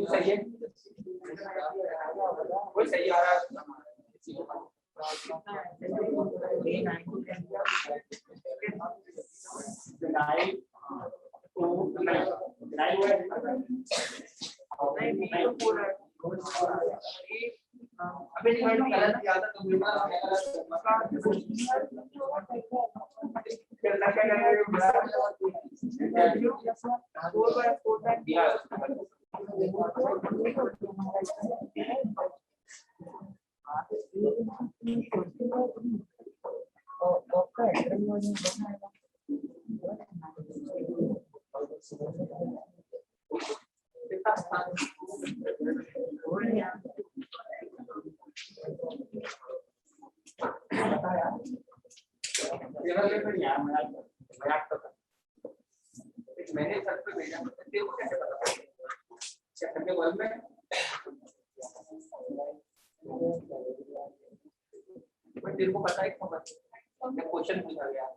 सही है, कोई सही आ रहा है। अभी गलत किया था तो मैंने सर पे भेजा, तेरे को कैसे पता? क्या करने बोल में? तेरे को पता है खबर? मैं क्वेश्चन पूछा गया,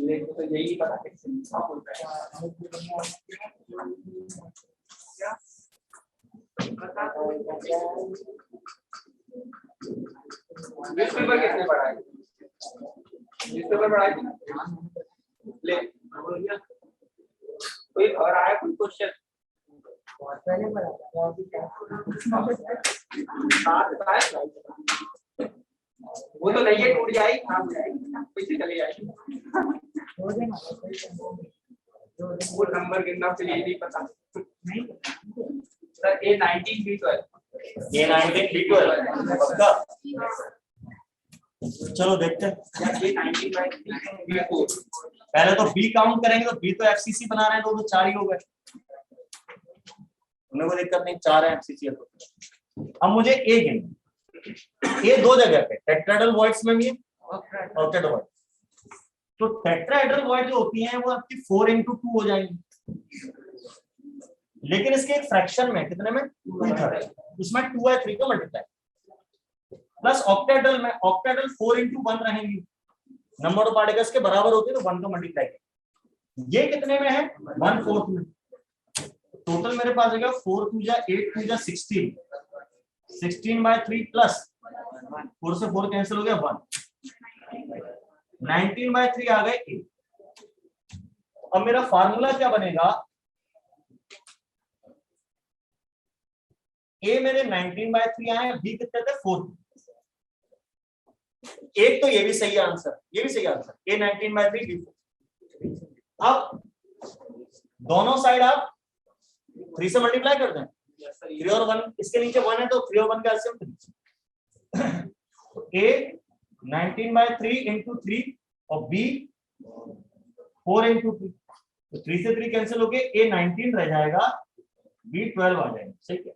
लेकिन तो यही पता है क्या बोल रहा है। क्या बता? न्यूज़पेपर किसने पढ़ा है? न्यूज़पेपर पढ़ा है? ले कोई और आया कोई क्वेश्चन? वो तो नहीं है, टूट जाएगी, खराब हो जाएगी, पीछे चले जाएगी। वो नंबर गिनना फिर ये नहीं पता सर। A19 B12 पक्का? चलो देखते हैं। पहले तो बी काउंट करेंगे, तो बी तो एफसीसी बना रहे हैं, तो 4 ही हो गए, उन्हें कोई दिक्कत नहीं, 4 है एफसीसी है। तो अब मुझे ए गिनना, ए 2 जगह पे टेट्राहेड्रल वॉइड्स में भी है, ऑक्टेट वॉइड। तो टेट्राहेड्रल वॉइड जो होती हैं वो आपकी 4 into 2 हो जाएंगी, लेकिन इसके एक फ्रैक्शन में कितने में 2/3, उसमें 2 है 3 का मल्टीप्लाई, प्लस ऑक्टेहेड्रल में ऑक्टेहेड्रल 4 into 1 रहेंगी, नंबर ऑफ पार्टिकल्स के बराबर होती है, तो 1 का मल्टीप्लाई। ये कितने में है 1/4 में। टोटल मेरे पास आएगा 4 2 जा 8 2 जा 16, 16/3 प्लस 4 से 4 कैंसिल हो गया 1, 19/3 आ गए 8। अब मेरा फार्मूला क्या बनेगा, ए मेरे 19/3 आए, बी कितने थे 4। एक तो ये भी सही आंसर, ये भी सही आंसर, ए 19/3 बी 4। अब दोनों साइड आप 3 से मल्टीप्लाई कर दें, 3 और 1, इसके नीचे 1 है तो 3 और 1 का एलसीएम 3। ए 19/3 into 3 और बी 4 into 3, तो 3 से 3 कैंसिल हो गए, ए 19 रह जाएगा, बी 12 आ जाएगा। सही है,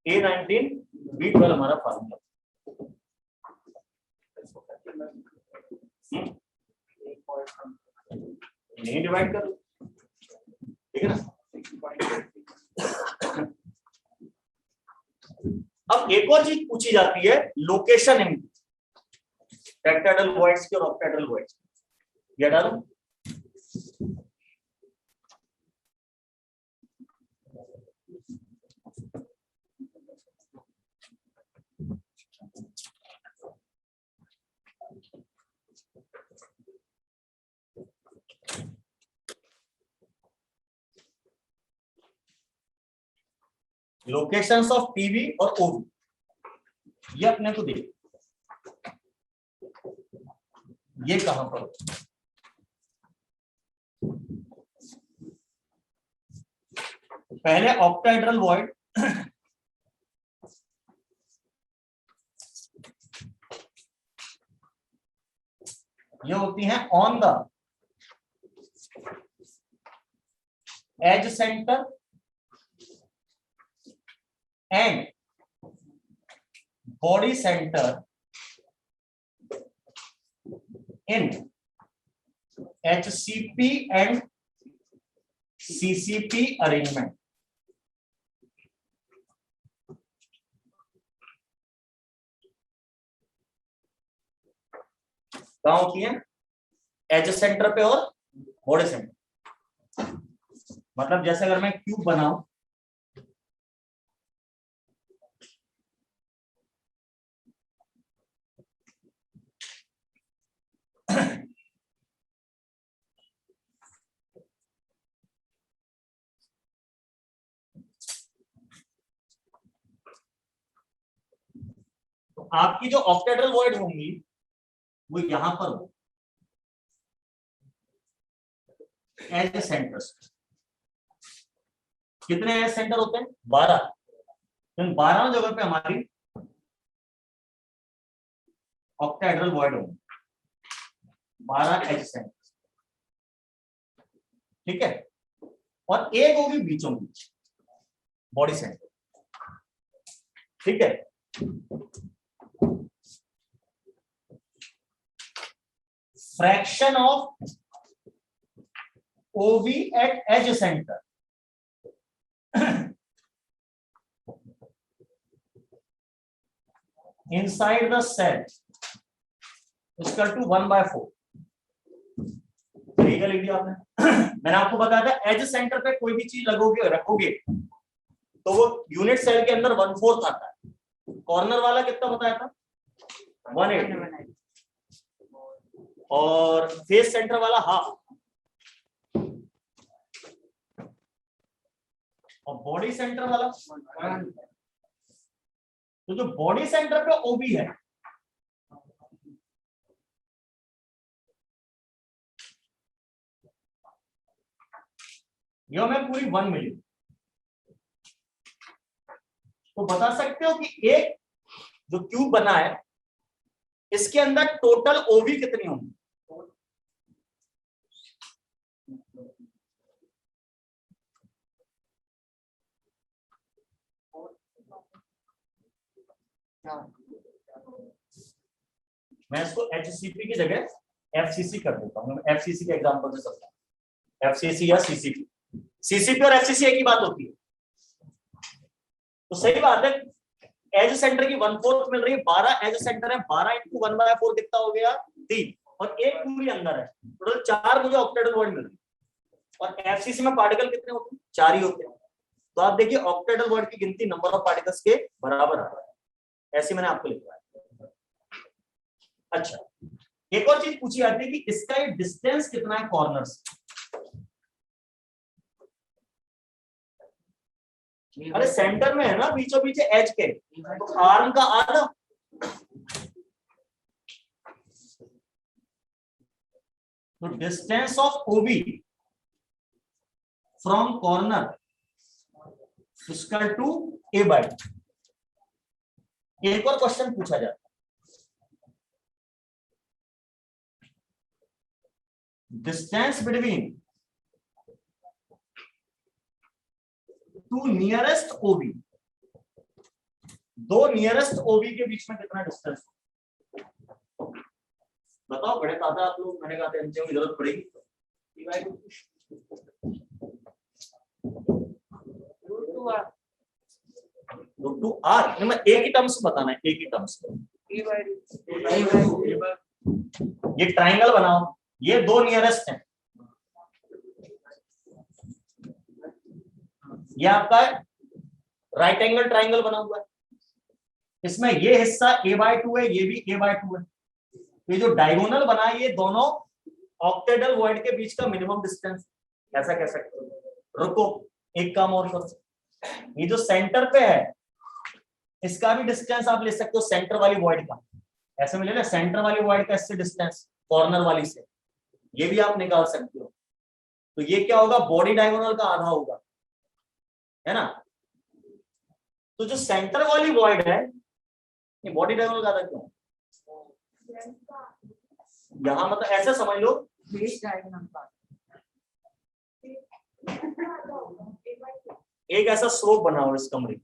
ए 19 बी 12 हमारा फार्मूला। नहीं डिवाइड कर, ठीक है ना। अब एक और चीज पूछी जाती है, लोकेशन इन टेट्राहेड्रल वॉइड्स की और ऑक्टेहेड्रल वॉइड्स की। ये डालो, लोकेशंस ऑफ पीवी और ओवी, ये अपने को देख, ये कहां पर, पहले ऑक्टाहेड्रल वॉइड ये होती हैं on the edge centre and body centre in HCP and CCP arrangement. कहां होती है, एज सेंटर पे और बॉडी सेंटर मतलब जैसे अगर मैं क्यूब बनाऊं, तो आपकी जो ऑक्टेड्रल वॉइड होंगी वो यहां पर हो एज सेंटर्स। कितने एज सेंटर होते हैं? 12। तो इन 12 जगह पे हमारी ऑक्टेड्रल वॉइड होंगी, 12 एज सेंटर, ठीक है। और एक होगी बीचों बीच बॉडी सेंटर, ठीक है। Fraction of OV at edge center inside the cell is equal to 1/4। ठीक है, लिख दिया आपने। मैंने आपको बताया था एज सेंटर पे कोई भी चीज लगोगे रखोगे तो वो यूनिट सेल के अंदर 1/4 आता है। कॉर्नर वाला कितना बताया था? 180 और फेस सेंटर वाला हाफ और बॉडी सेंटर वाला। तो जो बॉडी सेंटर पे ओबी है यह मैं पूरी 1 मिली, तो बता सकते हो कि एक जो क्यूब बना है इसके अंदर टोटल ओबी कितनी होंगी? मैं इसको HCP की जगह FCC कर देता हूं। FCC के एग्जांपल से समझा, FCC या CCP। CCP और FCC एक ही बात होती है, तो सही बात है। एज सेंटर की 1/4 मिल रही है, 12 एज सेंटर है, 12 × 1/4 कितना हो गया? 3 और एक पूरी अंदर है, टोटल 4 मुझे ऑक्टेड्रल वॉइड मिल रही है। और FCC में पार्टिकल कितने होते हैं? 4 ही होते हैं। तो आप देखिए ऑक्टेड्रल वॉइड की गिनती नंबर ऑफ पार्टिकल्स के बराबर आ रहा है, ऐसे मैंने आपको लिखा है। अच्छा, एक और चीज पूछी जाती है कि इसका ये डिस्टेंस कितना है कॉर्नर से। अरे सेंटर में है ना, बीचों बीच एज के, तो आर्म का आधा। तो distance of OB from corner equal to a/2। एक और क्वेश्चन पूछा जाता है, distance between two nearest OB, दो नियरेस्ट ओबी के बीच में कितना डिस्टेंस? बताओ, बड़े ताजा आप लोग, मैंने कहा था एमसीक्यू की जरूरत पड़ेगी। √2r मैं एक ही टर्म्स बताना है, एक ही टर्म्स। ये ट्राइंगल बनाओ, ये दो नियरेस्ट हैं, ये आपका राइट एंगल ट्राइंगल बना हुआ है, इसमें ये हिस्सा a/2 है, ये भी a/2 है। तो ये जो डायगोनल बना है, ये दोनों ऑक्टेडल वॉइड के बीच का मिनिमम डिस्टेंस, ऐसा कह सकते हो। रुको, एक काम और करो, ये जो सेंटर पे है इसका भी डिस्टेंस आप ले सकते हो सेंटर वाली वॉइड का। ऐसे में ले लो सेंटर वाली वॉइड का इससे डिस्टेंस कॉर्नर वाली से, ये भी आप निकाल सकते हो। तो ये क्या होगा? बॉडी डायगोनल का आधा होगा, है ना। तो जो सेंटर वाली वॉइड है, ये बॉडी डायगोनल का आधा क्यों? यहां मतलब ऐसे समझ लो, एक ऐसा स्लोप बना हुआ इस कमरे,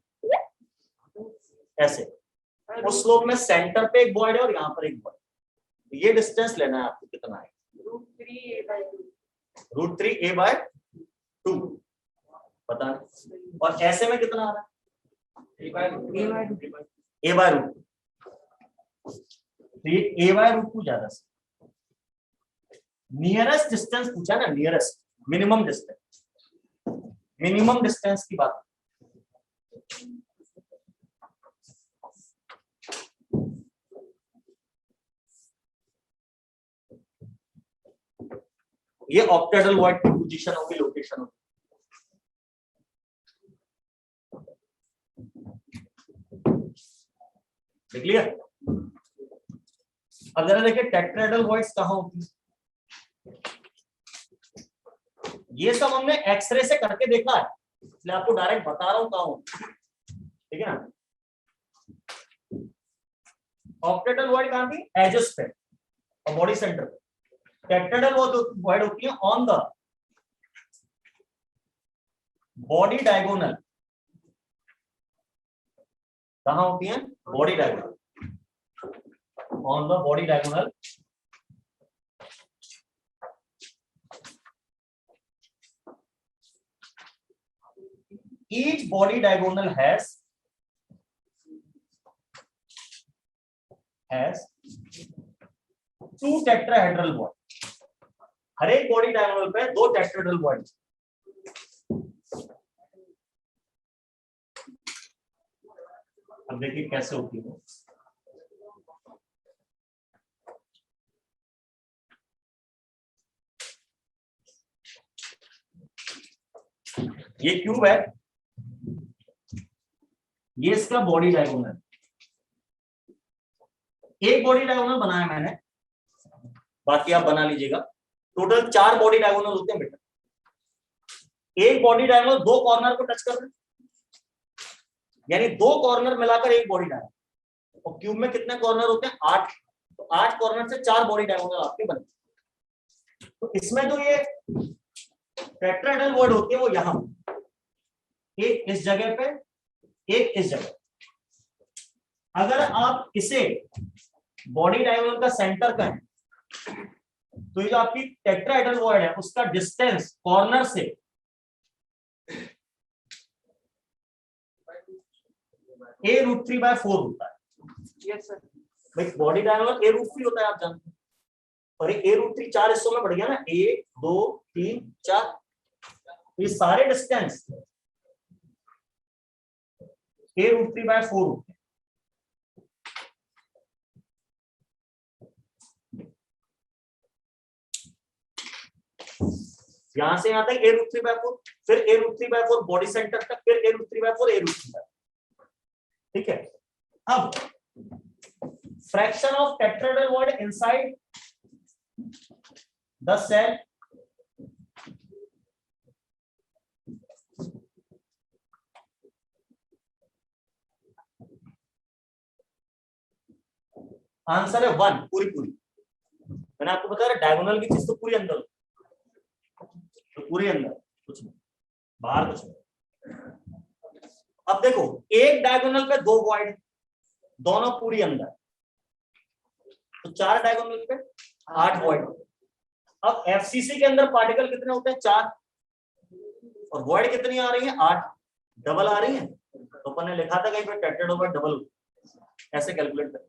ऐसे उस स्लोप में सेंटर पे एक वॉइड है और यहाँ पर एक वॉइड। ये डिस्टेंस लेना है आपको, कितना है? √3 a/2 पता नहीं। और ऐसे में कितना आ रहा है? a/2। तो ये a/√2 ज्यादा से, नियरेस्ट डिस्टेंस पूछा ना, नियरेस्ट, मिनिमम डिस्टेंस की बात। ये ऑक्टेडल वॉइड की पोजीशन होगी, लोकेशन होगी। क्लियर? अब जरा देखिए टेट्राहेड्रल वॉइड्स कहां होती है। ये सब हमने एक्सरे से करके देखा है, इसलिए आपको डायरेक्ट बता रहा हूं कहां होती है, ठीक है ना। ऑक्टेडल वॉइड कहां थी? एजेस पे और बॉडी सेंटर पे। टेट्राहेड्रल वॉइड होती है ऑन द बॉडी डायगोनल। कहां होती है? Body diagonal, on the body diagonal. Each body diagonal has two tetrahedral word. हर एक बॉडी डायगोनल पे दो टेट्राहेड्रल वॉइड। अब देखिए कैसे होती है। ये क्यूब है, ये इसका बॉडी डायगोनल। एक बॉडी डायगोनल बनाया मैंने, बाकी आप बना लीजिएगा। टोटल 4 बॉडी डायगोनल होते हैं बेटा। एक बॉडी डायगोनल 2 कॉर्नर को टच कर रहे हैं, यानी 2 कॉर्नर मिलाकर एक बॉडी डायगोनल। और क्यूब में कितने कॉर्नर होते हैं? 8। तो 8 कॉर्नर से 4 बॉडी डायगोनल आपके बने। तो इसमें जो ये टेट्राहेड्रल वॉइड होती है वो यहां, एक इस जगह पे, एक इस जगह। अगर आप इसे बॉडी डायगोनल का सेंटर कहें तो ये जो आपकी टेट्राहेड्रल वॉइड है उसका डिस्टेंस कॉर्नर से a√3/4 होता है। Yes sir. भाई बॉडी डायगोनल a√3 होता है, आप जानते हैं। और ये a√3 4 हिस्सों में बढ़ गया ना, 1 2 3 4। ये सारे डिस्टेंस a√3/4 होते हैं। यहां से यहां तक a√3/4, फिर a√3/4 बॉडी सेंटर तक, फिर a√3/4 a√3/4। ठीक है। अब fraction of tetrahedral void inside the cell answer है 1। पूरी मैंने आपको बताया डायगोनल की चीज तो पूरी अंदर, तो पूरी अंदर, कुछ नहीं बाहर, कुछ नहीं। अब देखो एक डायगोनल पे 2 वॉइड, दोनों पूरी अंदर, तो 4 डायगोनल पे 8 वॉइड। अब एफसीसी के अंदर पार्टिकल कितने होते हैं? 4, और वॉइड कितनी आ रही है? 8, डबल आ रही है। तो अपन ने लिखा था कहीं पे टेट्राहेड्रल वॉइड डबल, ऐसे कैलकुलेट कर।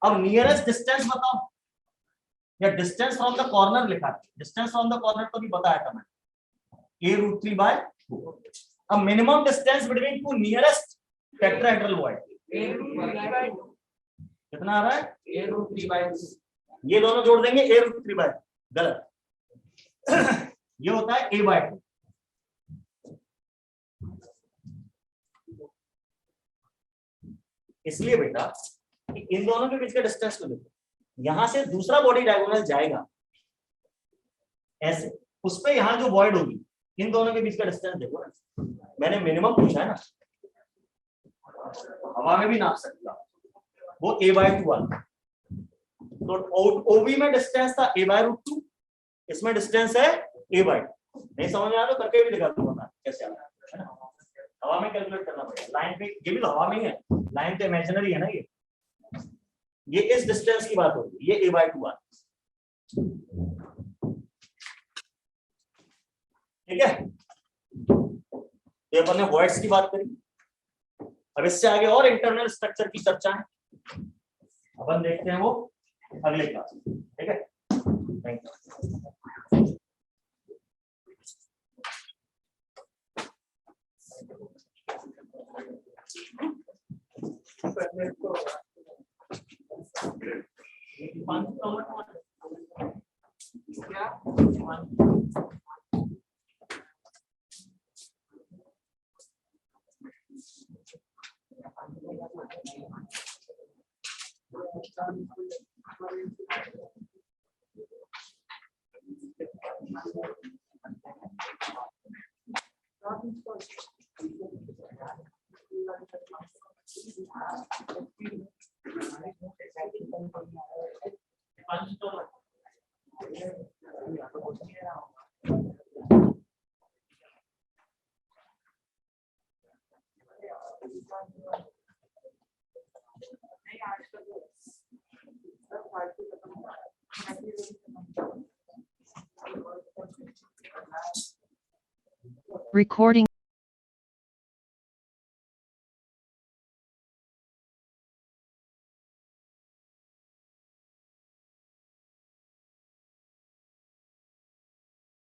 अब नियरेस्ट डिस्टेंस बताओ, या डिस्टेंस फ्रॉम द कॉर्नर लिखा है। डिस्टेंस फ्रॉम द कॉर्नर तो भी बताया था मैंने, a√3/4। अब minimum distance between two nearest tetrahedral void कितना आ रहा है? a√3/2। ये दोनों जोड़ देंगे, a√3/2 गलत। ये होता है a/2। इसलिए बेटा इन दोनों के बीच का डिस्टेंस को देखो, यहां से दूसरा बॉडी डायगोनल जाएगा ऐसे, उस पे यहां जो वॉइड होगी, इन दोनों के बीच का डिस्टेंस देखो ना। मैंने मिनिमम पूछा है ना, हवा में भी नाप सकता, वो a/2 आता। तो ओबी में डिस्टेंस था a/√2, इसमें डिस्टेंस है a/2। नहीं समझ में आया तो करके भी दिखा दूंगा कैसे आता है ना। हवा में कैलकुलेट करना पड़ेगा, लाइन पे, ये भी तो हवा में ही है, लाइन तो इमेजिनरी है ना। ये इस डिस्टेंस की बात होगी, ये a/2 आता। ठीक है, ये अपन ने वॉइड्स की बात करी। अब इससे आगे और इंटरनल स्ट्रक्चर की चर्चा है, अपन देखते हैं वो अगले क्लास में। ठीक है। Thank you. Recording